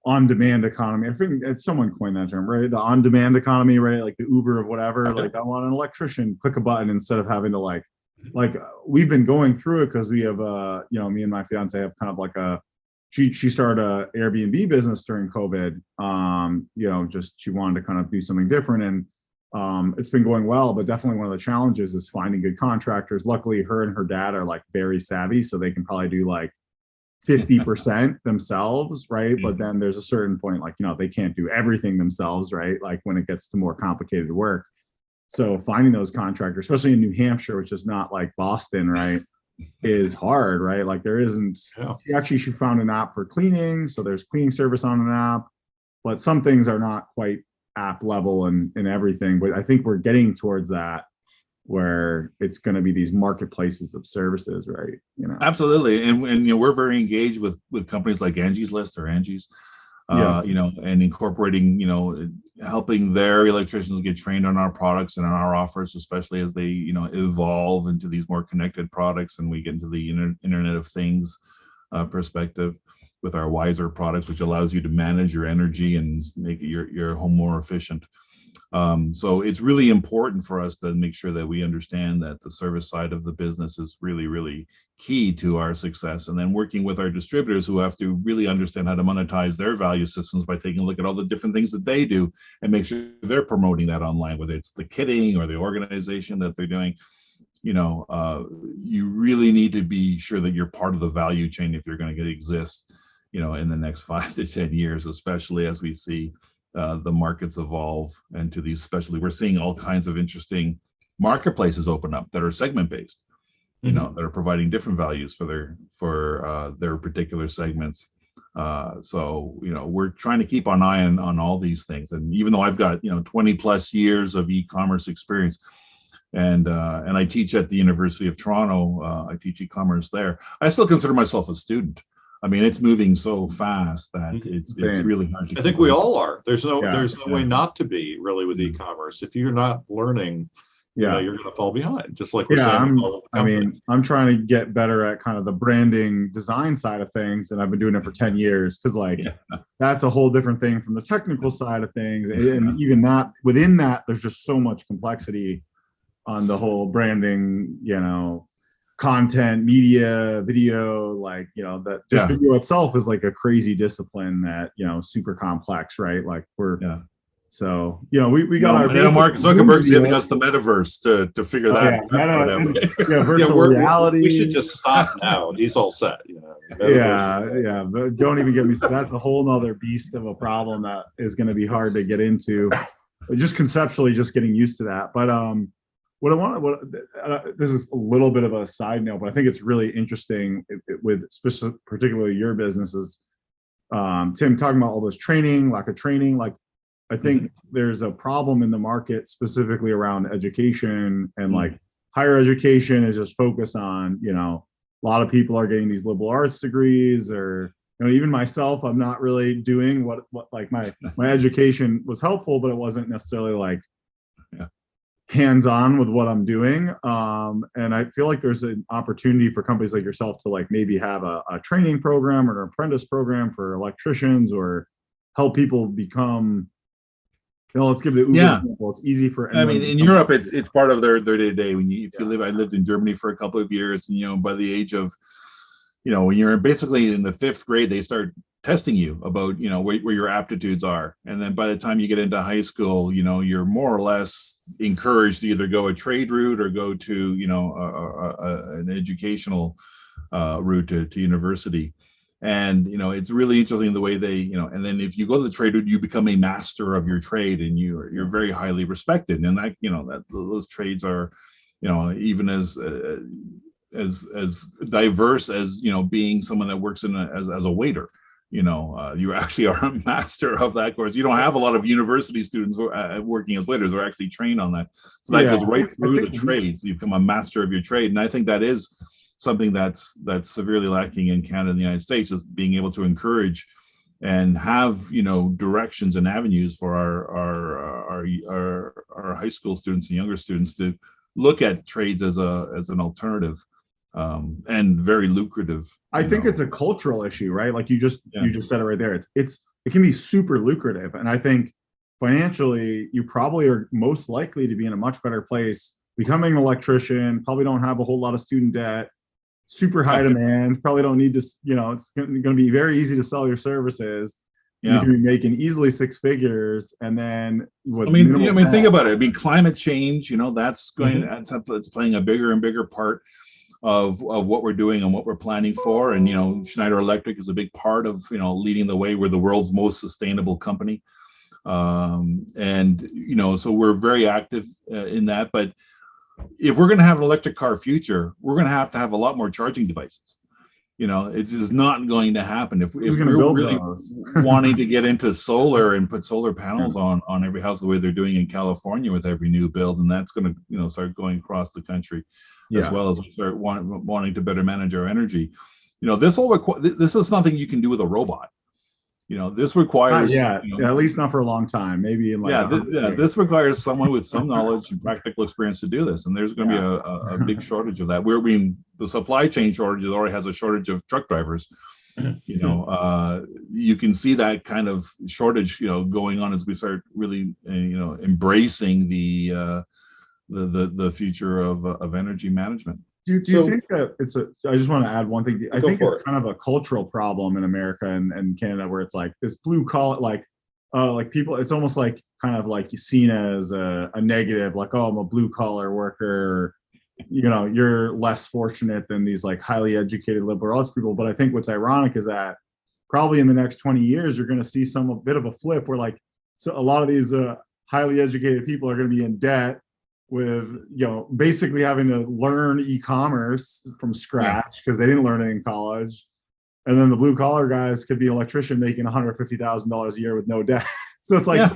on-demand economy. I think someone coined that term, right? The on-demand economy, right? Like the Uber of whatever. Like, I want an electrician, click a button instead of having to like like we've been going through it because we have me and my fiance have kind of like she started a Airbnb business during COVID. Just she wanted to kind of do something different, and it's been going well, but definitely one of the challenges is finding good contractors. Luckily, her and her dad are like very savvy, so they can probably do like 50% themselves, right? But then there's a certain point, like, they can't do everything themselves, right? Like when it gets to more complicated work. So finding those contractors, especially in New Hampshire, which is not like Boston, right, is hard, right? Like there isn't, she found an app for cleaning. So there's cleaning service on an app, but some things are not quite app level and everything. But I think we're getting towards that where it's going to be these marketplaces of services, right? Absolutely. And we're very engaged with companies like Angie's List or Angie's, and incorporating, helping their electricians get trained on our products and on our offers, especially as they, evolve into these more connected products and we get into the Internet of Things perspective with our Wiser products, which allows you to manage your energy and make your home more efficient. So it's really important for us to make sure that we understand that the service side of the business is really, really key to our success. And then working with our distributors who have to really understand how to monetize their value systems by taking a look at all the different things that they do and make sure they're promoting that online, whether it's the kitting or the organization that they're doing. You really need to be sure that you're part of the value chain if you're going to exist, in the next 5 to 10 years, especially as we see the markets evolve and to these, especially we're seeing all kinds of interesting marketplaces open up that are segment based, that are providing different values for their particular segments. So we're trying to keep an eye on all these things. And even though I've got 20 plus years of e-commerce experience, and I teach at the University of Toronto, I teach e-commerce there, I still consider myself a student. I mean, it's moving so fast that it's really hard to. I think we all are. There's no way not to be really with e-commerce. If you're not learning, you're going to fall behind. Just like we're saying. I'm trying to get better at kind of the branding design side of things, and I've been doing it for 10 years because that's a whole different thing from the technical side of things, and even that within that, there's just so much complexity on the whole branding, content, media, video, that just video itself is like a crazy discipline that, super complex, right? Like so, we got our Mark Zuckerberg's giving us the metaverse to figure that out. Virtual reality. We should just stop now. He's all set. But don't even get me started. That's a whole nother beast of a problem that is going to be hard to get into. Just conceptually, just getting used to that. But this is a little bit of a side note, but I think it's really interesting with particularly your businesses, Tim, talking about all this training, lack of training. Like, I think there's a problem in the market specifically around education and like higher education is just focused on, a lot of people are getting these liberal arts degrees or, even myself, I'm not really doing what like my education was helpful, but it wasn't necessarily like, hands-on with what I'm doing. And I feel like there's an opportunity for companies like yourself to like maybe have a training program or an apprentice program for electricians or help people become, let's give the Uber example. It's easy for anyone. I mean, in Europe, it's part of their day-to-day. I lived in Germany for a couple of years, and by the age of, when you're basically in the 5th grade, they start testing you about, where your aptitudes are. And then by the time you get into high school, you're more or less encouraged to either go a trade route or go to, an educational route to university. And, it's really interesting the way they, and then if you go to the trade route, you become a master of your trade and you're very highly respected. And that those trades are, even as diverse as, being someone that works as a waiter. You actually are a master of that course. You don't have a lot of university students working as waiters who are actually trained on that. So that goes right through the trades. You become a master of your trade. And I think that is something that's severely lacking in Canada and the United States, is being able to encourage and have, directions and avenues for our high school students and younger students to look at trades as an alternative. And very lucrative. I think it's a cultural issue, right? Like you just said it right there. It can be super lucrative, and I think financially you probably are most likely to be in a much better place becoming an electrician, probably don't have a whole lot of student debt, super high demand, probably don't need to, it's going to be very easy to sell your services. You can be making easily six figures, and then with think about it. I mean, climate change, that's going, that's playing a bigger and bigger part of what we're doing and what we're planning for. And Schneider Electric is a big part of leading the way. We're the world's most sustainable company, and so we're very active in that. But if we're going to have an electric car future, we're going to have a lot more charging devices. It's just not going to happen if we're really wanting to get into solar and put solar panels on every house the way they're doing in California with every new build, and that's going to start going across the country as well as we start wanting to better manage our energy. This is something you can do with a robot. This requires at least not for a long time, maybe in this requires someone with some knowledge and practical experience to do this, and there's going to be a big shortage of that. The supply chain shortage already has a shortage of truck drivers. You can see that kind of shortage going on as we start really embracing the future of energy management. Do you think that I just want to add one thing. I think it's kind of a cultural problem in America and Canada, where it's like this blue collar, like people, it's almost like kind of like seen as a negative, like, oh, I'm a blue collar worker. You're less fortunate than these like highly educated liberal arts people. But I think what's ironic is that probably in the next 20 years, you're going to see a bit of a flip where a lot of these highly educated people are going to be in debt, with basically having to learn e-commerce from scratch because they didn't learn it in college, and then the blue collar guys could be an electrician making $150,000 a year with no debt. So it's like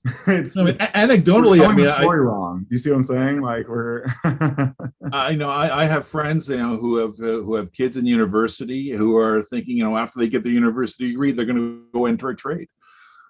anecdotally, story wrong. Do you see what I'm saying? Like we're I have friends who have kids in university who are thinking after they get the university degree they're going to go enter a trade.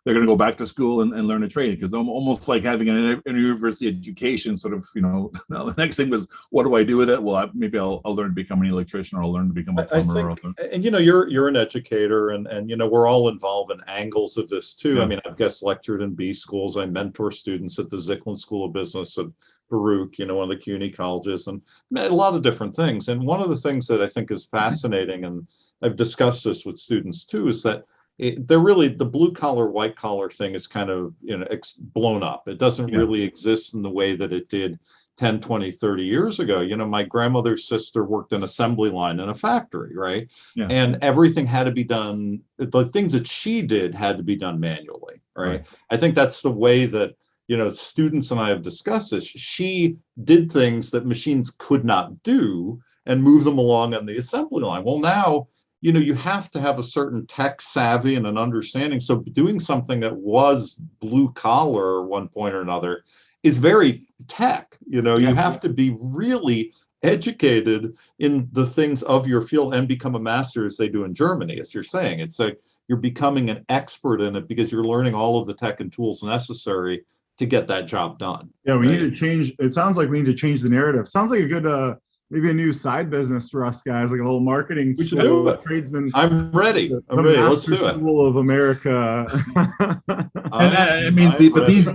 They're going to go back to school and learn a trade, because almost like having an university education sort of, the next thing was, what do I do with it? Well, maybe I'll learn to become an electrician, or I'll learn to become a plumber. You're an educator, and we're all involved in angles of this too. Yeah. I mean, I've guest lectured in B schools. I mentor students at the Zicklin School of Business at Baruch, one of the CUNY colleges, and a lot of different things. And one of the things that I think is fascinating, and I've discussed this with students too, is that they're really, the blue collar, white collar thing is kind of, blown up. It doesn't really exist in the way that it did 10, 20, 30 years ago. My grandmother's sister worked an assembly line in a factory, right? Yeah. And everything had to be done, the things that she did had to be done manually, right? I think that's the way that, students and I have discussed this. She did things that machines could not do and move them along on the assembly line. Well, now, you have to have a certain tech savvy and an understanding. So doing something that was blue collar at one point or another is very tech. You have to be really educated in the things of your field and become a master, as they do in Germany, as you're saying. It's like you're becoming an expert in it because you're learning all of the tech and tools necessary to get that job done. Yeah, we need to change. It sounds like we need to change the narrative. Sounds like a good maybe a new side business for us guys, like a little marketing we should do it. Tradesman. I'm ready. Let's do it. School of America.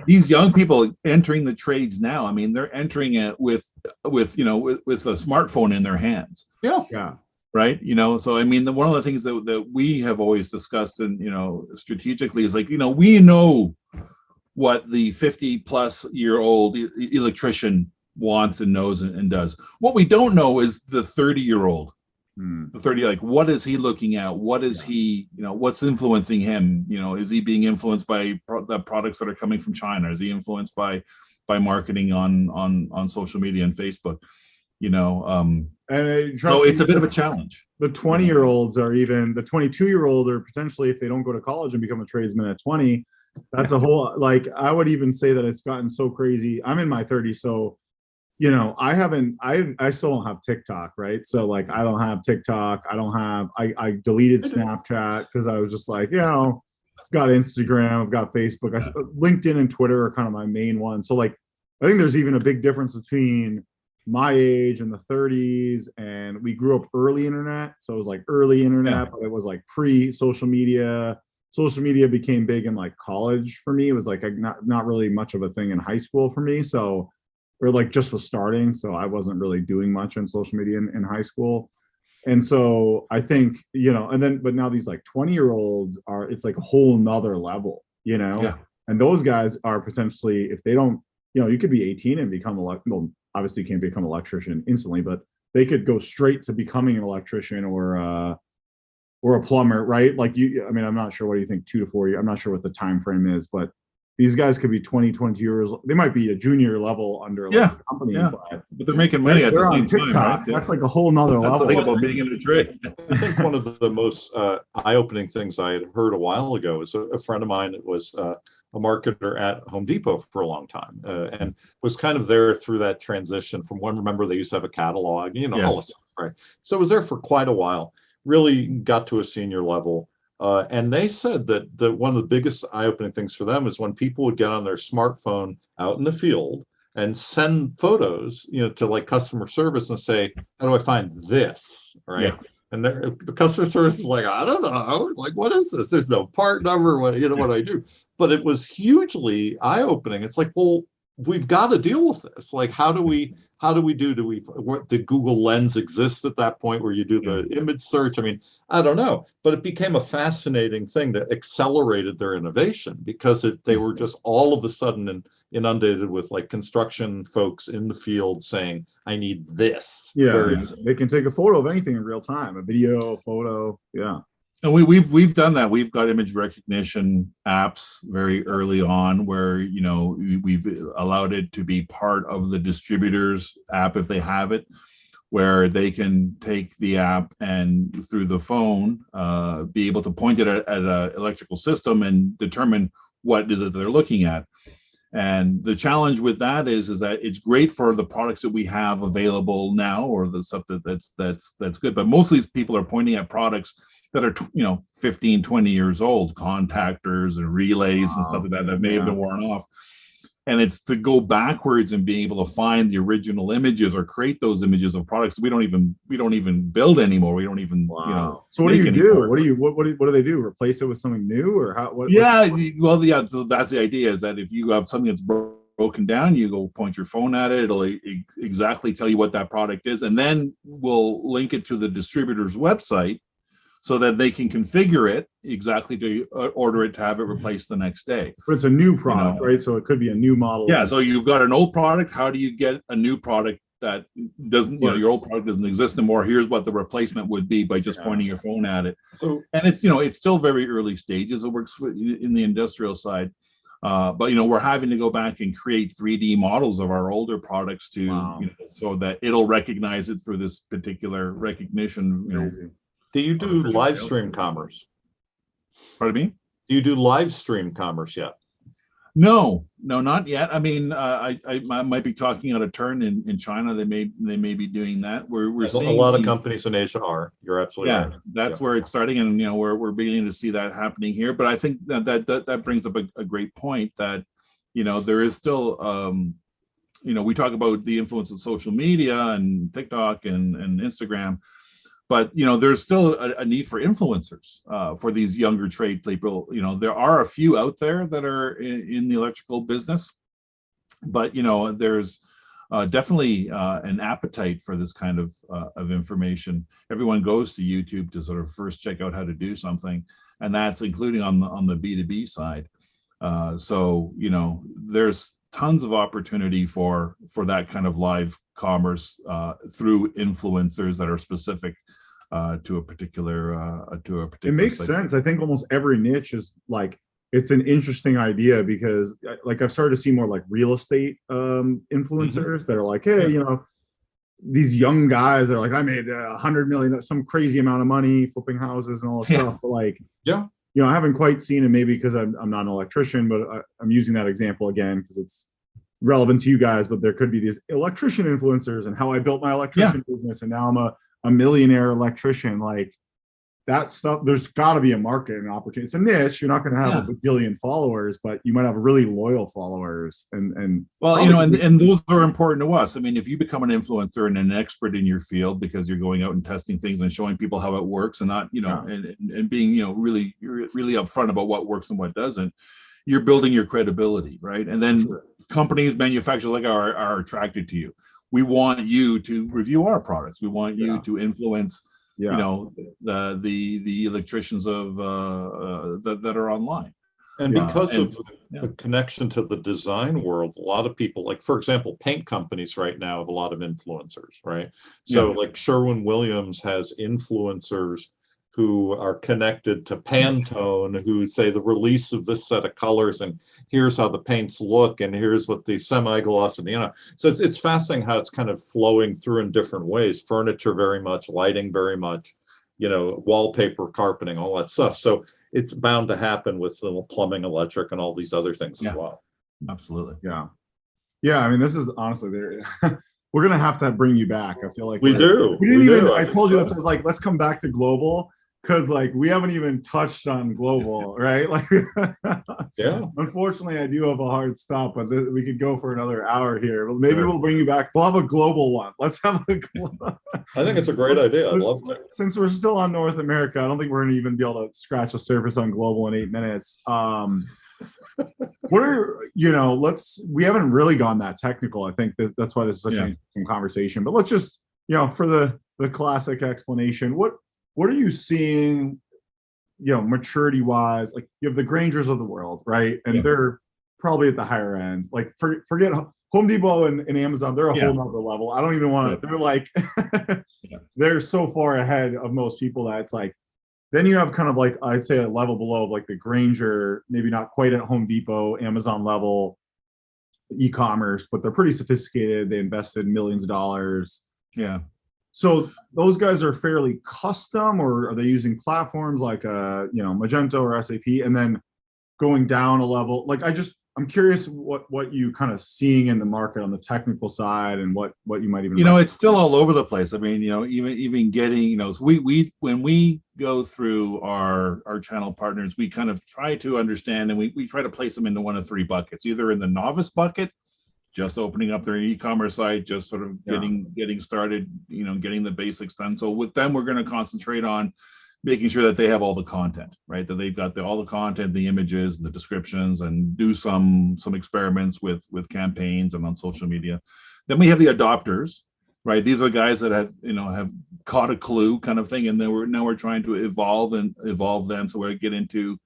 These young people entering the trades now, I mean, they're entering it with a smartphone in their hands. Yeah. Right. So I mean, one of the things that we have always discussed and strategically is like, we know what the 50-plus-year-old electrician wants and knows and does. What we don't know is the 30-year-old. The 30, like, what is he looking at? What is he, what's influencing him? Is he being influenced by the products that are coming from China? Is he influenced by marketing on social media and Facebook? So it's a bit of a challenge. The 20-year-olds are even, the 22-year-old, or potentially if they don't go to college and become a tradesman at 20, that's a whole, like, I would even say that it's gotten so crazy. I'm in my 30s, so I still don't have TikTok, right? So like, I don't have TikTok. I deleted Snapchat because I was just like, got Instagram, I've got Facebook. LinkedIn and Twitter are kind of my main ones. So like, I think there's even a big difference between my age and the 30s, and we grew up early internet. So it was like early internet, but it was like pre-social media. Social media became big in like college for me. It was like not really much of a thing in high school for me. So or like just was starting. So I wasn't really doing much on social media in high school. And so I think, but now these like 20-year-olds it's like a whole nother level, Yeah. and those guys are potentially, if they don't, you could be 18 and become obviously you can't become an electrician instantly, but they could go straight to becoming an electrician or a plumber, right? Like I'm not sure, what do you think, 2 to 4 years? I'm not sure what the time frame is, but these guys could be 20 years. They might be a junior level under like a company, but they're making money at the same time, right? That's like a whole nother level. That's the thing about being in the trade. I think one of the most eye-opening things I had heard a while ago is a friend of mine that was a marketer at Home Depot for a long time, and was kind of there through that transition from when, remember, they used to have a catalog, all this stuff, right? So I was there for quite a while, really got to a senior level. And they said that one of the biggest eye-opening things for them is when people would get on their smartphone out in the field and send photos, to like customer service and say, how do I find this? Right. Yeah. And the customer service is like, I don't know. Like, what is this? There's no part number. What I do? But it was hugely eye-opening. It's like, well, we've got to deal with this. Like, did Google Lens exist at that point where you do the image search? I mean, I don't know, but it became a fascinating thing that accelerated their innovation because they were just all of a sudden inundated with like construction folks in the field saying, I need this. Yeah. They can take a photo of anything in real time, a video, a photo. Yeah. And we've done that. We've got image recognition apps very early on where, we've allowed it to be part of the distributors app if they have it, where they can take the app and through the phone be able to point it at an electrical system and determine what is it they're looking at. And the challenge with that is that it's great for the products that we have available now, or the stuff that's good. But most of these people are pointing at products that are 15, 20 years old, contactors and relays and stuff like that may have been worn off. And it's to go backwards and being able to find the original images or create those images of products we don't even build anymore. We don't even So what do you do? What do they do? Replace it with something new, or how? So that's the idea, is that if you have something that's broken down, you go point your phone at it, it'll exactly tell you what that product is, and then we'll link it to the distributor's website so that they can configure it exactly to order it to have it replaced the next day. But it's a new product, right? So it could be a new model. Yeah. So you've got an old product. How do you get a new product that doesn't, your old product doesn't exist anymore? Here's what the replacement would be by just pointing your phone at it. And it's, it's still very early stages. It works in the industrial side. But we're having to go back and create 3D models of our older products so that it'll recognize it through this particular recognition. Do you do live stream commerce? Pardon me? Do you do live stream commerce yet? No, not yet. I mean, I might be talking out of turn in China. They may be doing that. We're seeing a lot of companies in Asia are. You're absolutely right. That's where it's starting, and we're beginning to see that happening here. But I think that brings up a great point that there is still we talk about the influence of social media and TikTok and Instagram. But there's still a need for influencers for these younger trade people. There are a few out there that are in the electrical business, but there's definitely an appetite for this kind of information. Everyone goes to YouTube to sort of first check out how to do something, and that's including on the B2B side. So there's tons of opportunity for that kind of live commerce through influencers that are specific to a particular It makes sense. I think almost every niche is like, it's an interesting idea because like I've started to see more like real estate influencers that are like, hey, these young guys are like, I made 100 million, some crazy amount of money flipping houses and all this stuff. But like, I haven't quite seen it, maybe because I'm not an electrician, but I'm using that example again because it's relevant to you guys. But there could be these electrician influencers and how I built my electrician business, and now I'm a millionaire electrician. Like that stuff, there's got to be a market and opportunity. It's a niche. You're not going to have a bajillion followers, but you might have really loyal followers. And those are important to us. I mean, if you become an influencer and an expert in your field because you're going out and testing things and showing people how it works, and not and being really upfront about what works and what doesn't, you're building your credibility, right? And then companies, manufacturers like are attracted to you. We want you to review our products. We want you to influence, you know, the electricians of that are online. And because of the connection to the design world, a lot of people, like, for example, paint companies right now have a lot of influencers, right? So like Sherwin-Williams has influencers who are connected to Pantone, who say the release of this set of colors, and here's how the paints look, and here's what the semi-gloss, and, you know, so it's fascinating how it's kind of flowing through in different ways. Furniture very much, lighting very much, you know, wallpaper, carpeting, all that stuff. So it's bound to happen with little plumbing, electric, and all these other things as well. Absolutely. Yeah. I mean, this is honestly there. We're gonna have to bring you back. I feel like we do. We didn't even. I told you this. I was like, let's come back to global, because like we haven't even touched on global, right? Like, Unfortunately, I do have a hard stop, but we could go for another hour here. But maybe we'll bring you back. We'll have a global one. Let's have a. I think it's a great idea. I'd love to. Since we're still on North America, I don't think we're gonna even be able to scratch the surface on global in 8 minutes. What are, you know, we haven't really gone that technical. I think that's why this is such an interesting conversation. But let's just, you know, for the classic explanation, what are you seeing, you know, maturity wise? Like, you have the Grangers of the world, right? And they're probably at the higher end. Like, forget Home Depot and Amazon, they're a whole nother level. I don't even want to, they're like, they're so far ahead of most people that it's like, then you have kind of like, I'd say a level below of like the Granger, maybe not quite at Home Depot, Amazon level, e-commerce, but they're pretty sophisticated. They invested millions of dollars. Yeah. So those guys are fairly custom, or are they using platforms like you know, Magento or SAP? And then going down a level, like I'm curious what you kind of seeing in the market on the technical side, and what you might even, you know, it's still all over the place. I mean, you know, even getting, you know, so we when we go through our channel partners, we kind of try to understand, and we try to place them into one of 3 buckets, either in the novice bucket, just opening up their e-commerce site, just sort of getting started, you know, getting the basics done. So with them, we're going to concentrate on making sure that they have all the content, right? That they've got all the content, the images, the descriptions, and do some experiments with campaigns and on social media. Then we have the adopters, right? These are the guys that have caught a clue kind of thing, and then we're trying to evolve them. So we get into,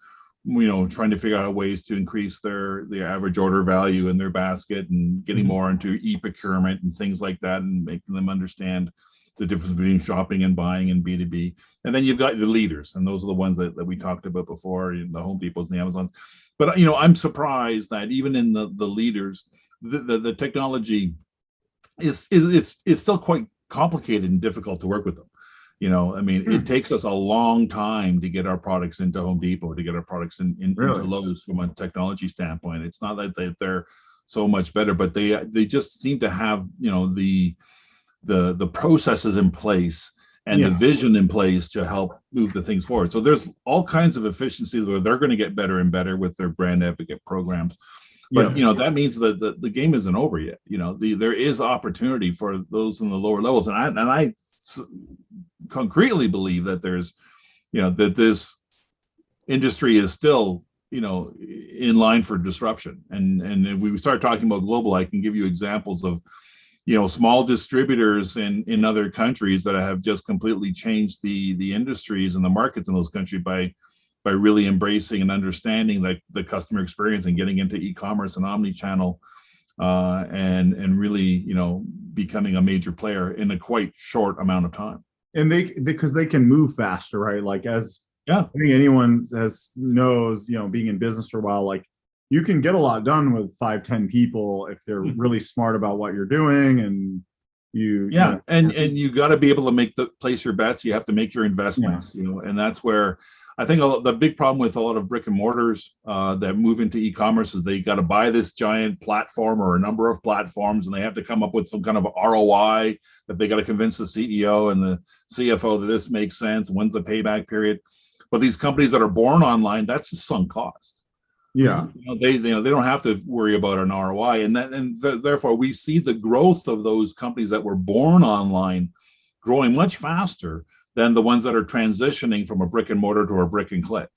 you know, trying to figure out ways to increase their average order value in their basket, and getting more into e-procurement and things like that, and making them understand the difference between shopping and buying in B2B. And then you've got the leaders, and those are the ones that we talked about before, you know, the Home Depots and the Amazons. But, you know, I'm surprised that even in the leaders, the technology it's still quite complicated and difficult to work with them. You know, I mean, it takes us a long time to get our products into Home Depot, to get our products into Lowe's from a technology standpoint. It's not that they're so much better, but they just seem to have, you know, the processes in place and the vision in place to help move the things forward. So there's all kinds of efficiencies where they're going to get better and better with their brand advocate programs. But, you know, that means that the game isn't over yet. You know, there is opportunity for those in the lower levels. And I concretely believe that there's, you know, that this industry is still, you know, in line for disruption. And if we start talking about global, I can give you examples of, you know, small distributors in other countries that have just completely changed the industries and the markets in those countries by really embracing and understanding the customer experience and getting into e-commerce and omni-channel, and really, you know, becoming a major player in a quite short amount of time. And because they can move faster, right? Like, I think anyone knows, you know, being in business for a while, like, you can get a lot done with 5-10 people if they're really smart about what you're doing, and you know, and you got to be able to place your bets. You have to make your investments, you know, and that's where I think the big problem with a lot of brick and mortars that move into e-commerce is they got to buy this giant platform or a number of platforms, and they have to come up with some kind of ROI that they got to convince the CEO and the CFO that this makes sense. When's the payback period? But these companies that are born online, that's just sunk cost. Yeah, they don't have to worry about an ROI, and therefore we see the growth of those companies that were born online growing much faster than the ones that are transitioning from a brick and mortar to a brick and click.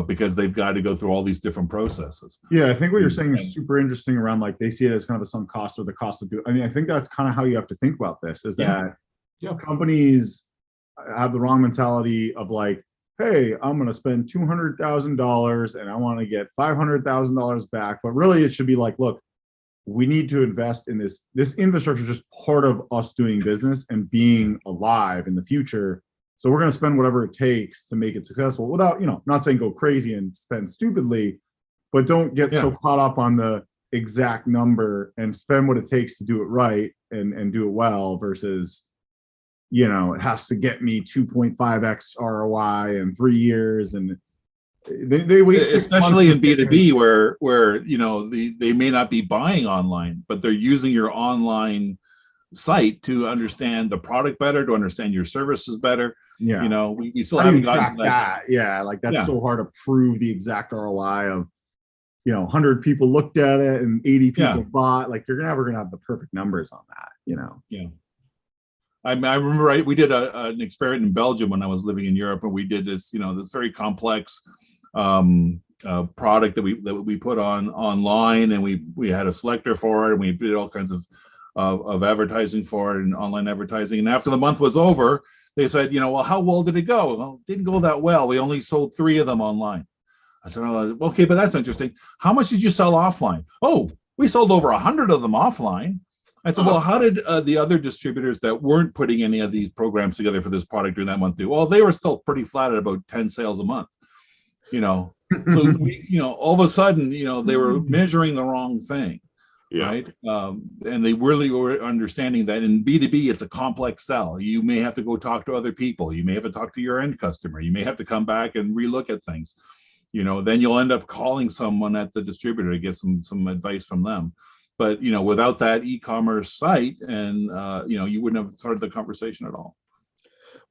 because they've got to go through all these different processes. Yeah, I think what you're saying is super interesting around like they see it as kind of a sunk cost or the cost of doing. I mean, I think that's kind of how you have to think about this is that companies have the wrong mentality of like, hey, I'm going to spend $200,000 and I want to get $500,000 back. But really, it should be like, look, we need to invest in this. This infrastructure is just part of us doing business and being alive in the future. So we're going to spend whatever it takes to make it successful without, not saying go crazy and spend stupidly, but don't get so caught up on the exact number and spend what it takes to do it right and do it well versus, it has to get me 2.5x ROI in 3 years. And they waste, especially in B2B where they may not be buying online, but they're using your online site to understand the product better, to understand your services better. Yeah. We still haven't gotten that. Yeah. Like that's so hard to prove the exact ROI of, 100 people looked at it and 80 people bought. Like you're never going to have the perfect numbers on that, Yeah. I remember we did an experiment in Belgium when I was living in Europe, and we did this, this very complex product that we put online, and we had a selector for it, and we did all kinds of advertising for it and online advertising. And after the month was over, they said, well, how well did it go? Well, it didn't go that well. We only sold 3 of them online. I said, oh, okay, but that's interesting. How much did you sell offline? Oh, we sold over 100 of them offline. I said, well, how did the other distributors that weren't putting any of these programs together for this product during that month do? Well, they were still pretty flat at about 10 sales a month, So, all of a sudden, they were measuring the wrong thing, right? And they really were understanding that in B2B, it's a complex sell. You may have to go talk to other people. You may have to talk to your end customer. You may have to come back and relook at things. Then you'll end up calling someone at the distributor to get some advice from them. But, without that e-commerce site and, you wouldn't have started the conversation at all.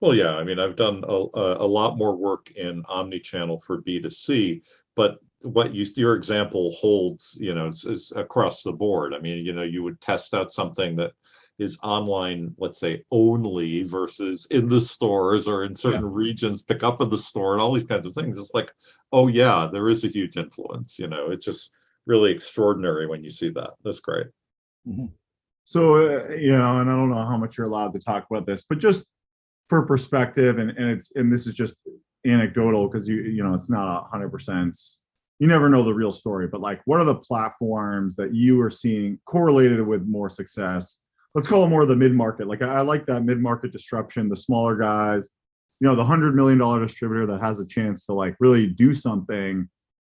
Well, yeah, I mean, I've done a lot more work in omnichannel for B2C, but what your example holds, is across the board. I mean, you would test out something that is online, let's say, only versus in the stores or in certain regions, pick up in the store and all these kinds of things. It's like, oh, yeah, there is a huge influence. It's just really extraordinary when you see that. That's great. Mm-hmm. So, and I don't know how much you're allowed to talk about this, but just for perspective, and this is just anecdotal because it's not 100%. You never know the real story, but like, what are the platforms that you are seeing correlated with more success? Let's call it more of the mid-market. Like I like that mid-market disruption, the smaller guys, the $100 million distributor that has a chance to like really do something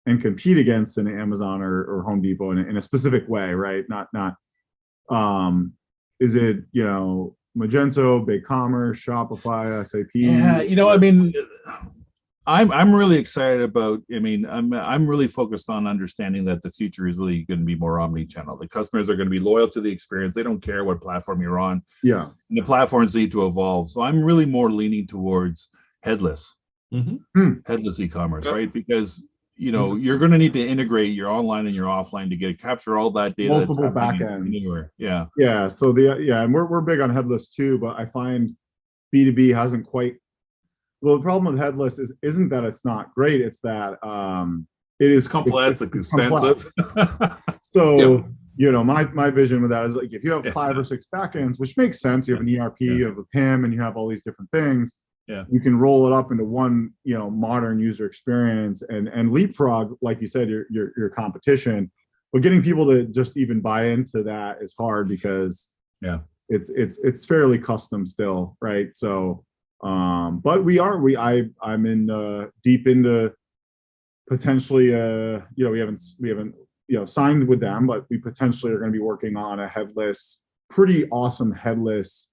and compete against an Amazon or Home Depot in a specific way, right? Not is it, Magento, BigCommerce, Shopify, SAP? Yeah, I mean, I'm really excited about, I'm really focused on understanding that the future is really going to be more omni-channel. The customers are going to be loyal to the experience. They don't care what platform you're on. Yeah. And the platforms need to evolve. So I'm really more leaning towards headless, headless e-commerce, right? Because you're going to need to integrate your online and your offline to capture all that data. Multiple backends. Anywhere. Yeah. Yeah. So and we're big on headless too, but I find B2B hasn't quite. Well, the problem with headless isn't that it's not great. It's that it is complex, it's expensive. So my vision with that is like if you have 5 or 6 backends, which makes sense. You have an ERP, you have a PIM, and you have all these different things. Yeah. You can roll it up into one, modern user experience and leapfrog, like you said, your competition. But getting people to just even buy into that is hard because it's fairly custom still, right? So, but I'm in deep into potentially we haven't signed with them, but we potentially are going to be working on a pretty awesome headless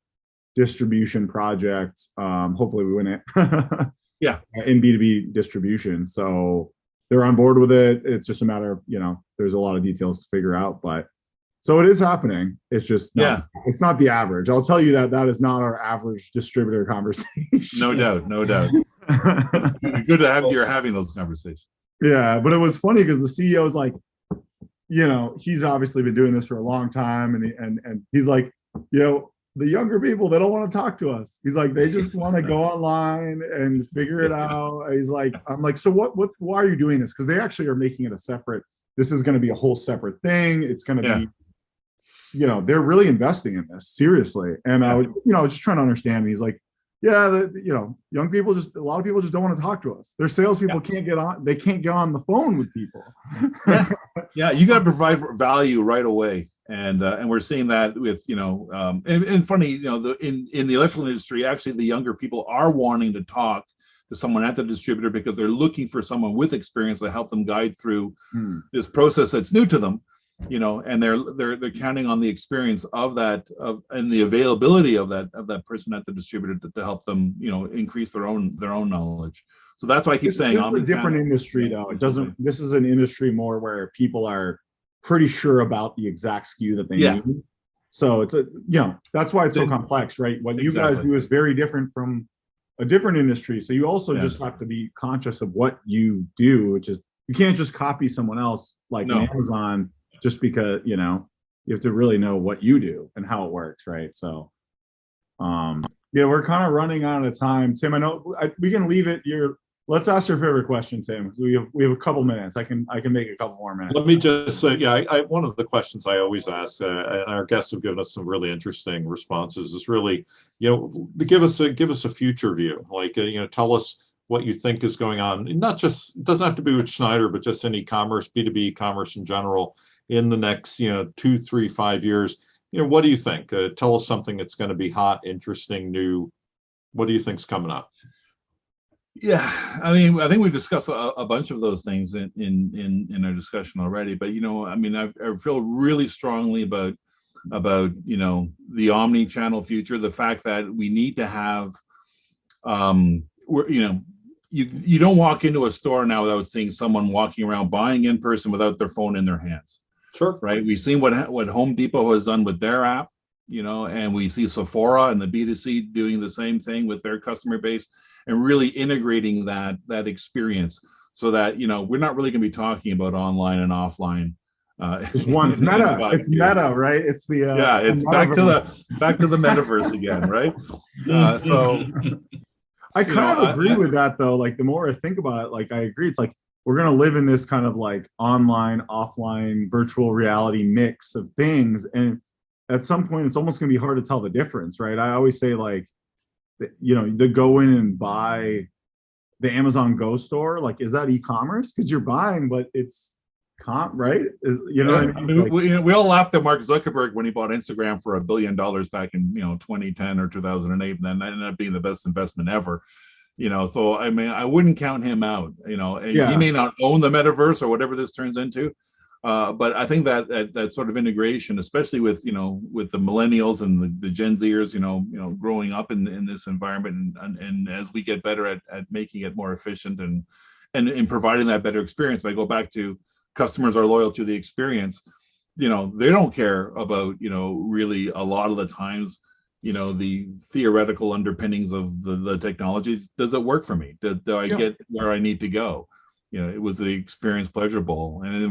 distribution project. Hopefully we win it. In B2B distribution. So they're on board with it. It's just a matter of, there's a lot of details to figure out, but so it is happening. It's just it's not the average. I'll tell you that is not our average distributor conversation. No doubt. Good to have you're having those conversations. Yeah, but it was funny because the CEO is like, he's obviously been doing this for a long time, and he's like, the younger people, they don't want to talk to us. He's like, they just want to go online and figure it out. He's like, I'm like, so why are you doing this? Because they actually are making it a separate, this is going to be a whole separate thing. It's going to be, you know, they're really investing in this seriously. And I was, you know, I was just trying to understand. And he's like, yeah, you know, young people a lot of people just don't want to talk to us. Their salespeople can't get on, they can't get on the phone with people. Yeah, you got to provide value right away. And we're seeing that with, you know, and funny, you know, in the electrical industry, actually the younger people are wanting to talk to someone at the distributor because they're looking for someone with experience to help them guide through this process that's new to them, you know, and they're counting on the experience of that and the availability of that person at the distributor to help them, you know, increase their own knowledge. So that's why I keep saying it's a different industry though. It doesn't, this is an industry more where people are pretty sure about the exact SKU that they need. So it's you know, that's why it's so complex, right? What you guys do is very different from a different industry. So you also just have to be conscious of what you do, which is you can't just copy someone else like Amazon just because, you know, you have to really know what you do and how it works, right? So yeah, we're kind of running out of time. Tim, I know we can leave it here. Let's ask your favorite question, Tim. We have a couple minutes. I can make a couple more minutes. Let me just say, one of the questions I always ask, and our guests have given us some really interesting responses, is really, you know, to give us a future view. Like, you know, tell us what you think is going on. Not just, it doesn't have to be with Schneider, but just in e-commerce, B2B e-commerce in general, in the next, you know, 2, 3, 5 years. You know, what do you think? Tell us something that's going to be hot, interesting, new. What do you think's coming up? Yeah, I mean, I think we discussed a bunch of those things in our discussion already. But you know, I mean, I feel really strongly about you know, the omni-channel future. The fact that we need to have, you know, you don't walk into a store now without seeing someone walking around buying in person without their phone in their hands. Sure. Right. We've seen what Home Depot has done with their app, you know, and we see Sephora and the B2C doing the same thing with their customer base, and really integrating that experience so that, you know, we're not really going to be talking about online and offline. One's meta. It's meta, right? It's the it's back to the metaverse again, right? So I kind of agree with that though. Like the more I think about it, like I agree. It's like we're going to live in this kind of like online, offline, virtual reality mix of things, and at some point it's almost going to be hard to tell the difference, right? I always say like, you know, to go in and buy the Amazon Go store, like, is that e-commerce? Because you're buying, but it's right? You know, I mean, like, we all laughed at Mark Zuckerberg when he bought Instagram for $1 billion back in, you know, 2010 or 2008, and then that ended up being the best investment ever. You know, so I mean, I wouldn't count him out. You know, he may not own the metaverse or whatever this turns into. But I think that sort of integration, especially with, you know, with the millennials and the Gen Zers, you know, growing up in this environment, and as we get better at making it more efficient and in providing that better experience. If I go back to customers are loyal to the experience, you know, they don't care about, you know, really a lot of the times, you know, the theoretical underpinnings of the technology. Does it work for me? Do I get where I need to go? You know, it was the experience pleasurable. And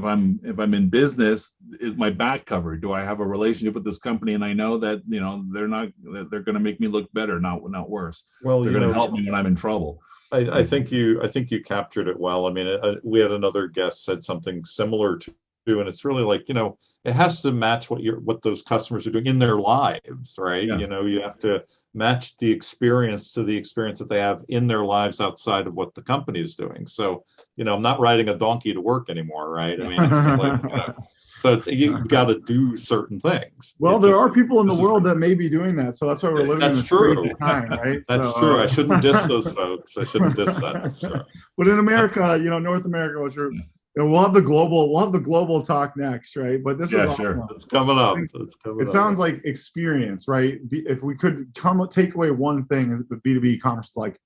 if I'm in business, is my back covered? Do I have a relationship with this company and I know that, you know, they're going to make me look better, not worse. Well, they're going to help me when I'm in trouble. I think you captured it well. I mean, we had another guest said something similar to, and it's really like, you know, it has to match what those customers are doing in their lives, right? Yeah. You know, you have to match the experience to the experience that they have in their lives outside of what the company is doing. So, you know, I'm not riding a donkey to work anymore, right? I mean, it's just like, you know, so you've got to do certain things. Well, there are people in the world that may be doing that, so that's why we're living in this crazy time, right? That's true. I shouldn't diss those folks. I shouldn't diss that. Sure. But in America, you know, North America, which are, we'll have the global talk next, right? But this was sure. Awesome. It's coming up. It sounds like experience, right? If we could take away one thing, is the B2B commerce is like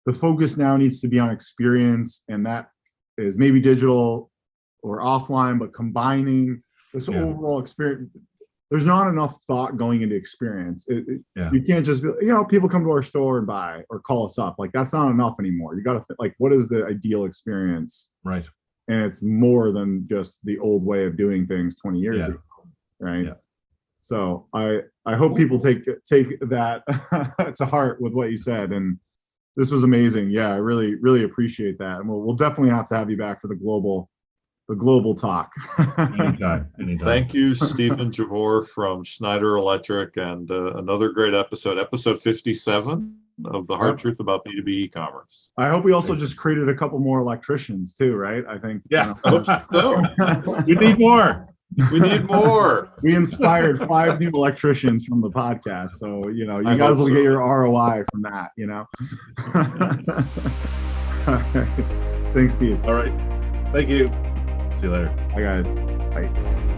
the focus now needs to be on experience, and that is maybe digital or offline, but combining this overall experience. There's not enough thought going into experience. You can't just be, you know, people come to our store and buy or call us up. Like that's not enough anymore. You got to like, what is the ideal experience? Right. And it's more than just the old way of doing things 20 years ago, right? Yeah. So I hope people take that to heart with what you said. And this was amazing. Yeah, I really appreciate that. And we'll definitely have to have you back for the global talk. Anytime. Thank you, Stephen Javor from Schneider Electric, and another great episode 57 of the Hard Truth About B2B e-commerce. I hope we also just created a couple more electricians too, right? I think. Yeah. I hope so. We need more. We need more. We inspired 5 new electricians from the podcast. So, you I guys will hope get so. your ROI from that, All right. Thanks, Steve. All right. Thank you. See you later. Bye, guys. Bye.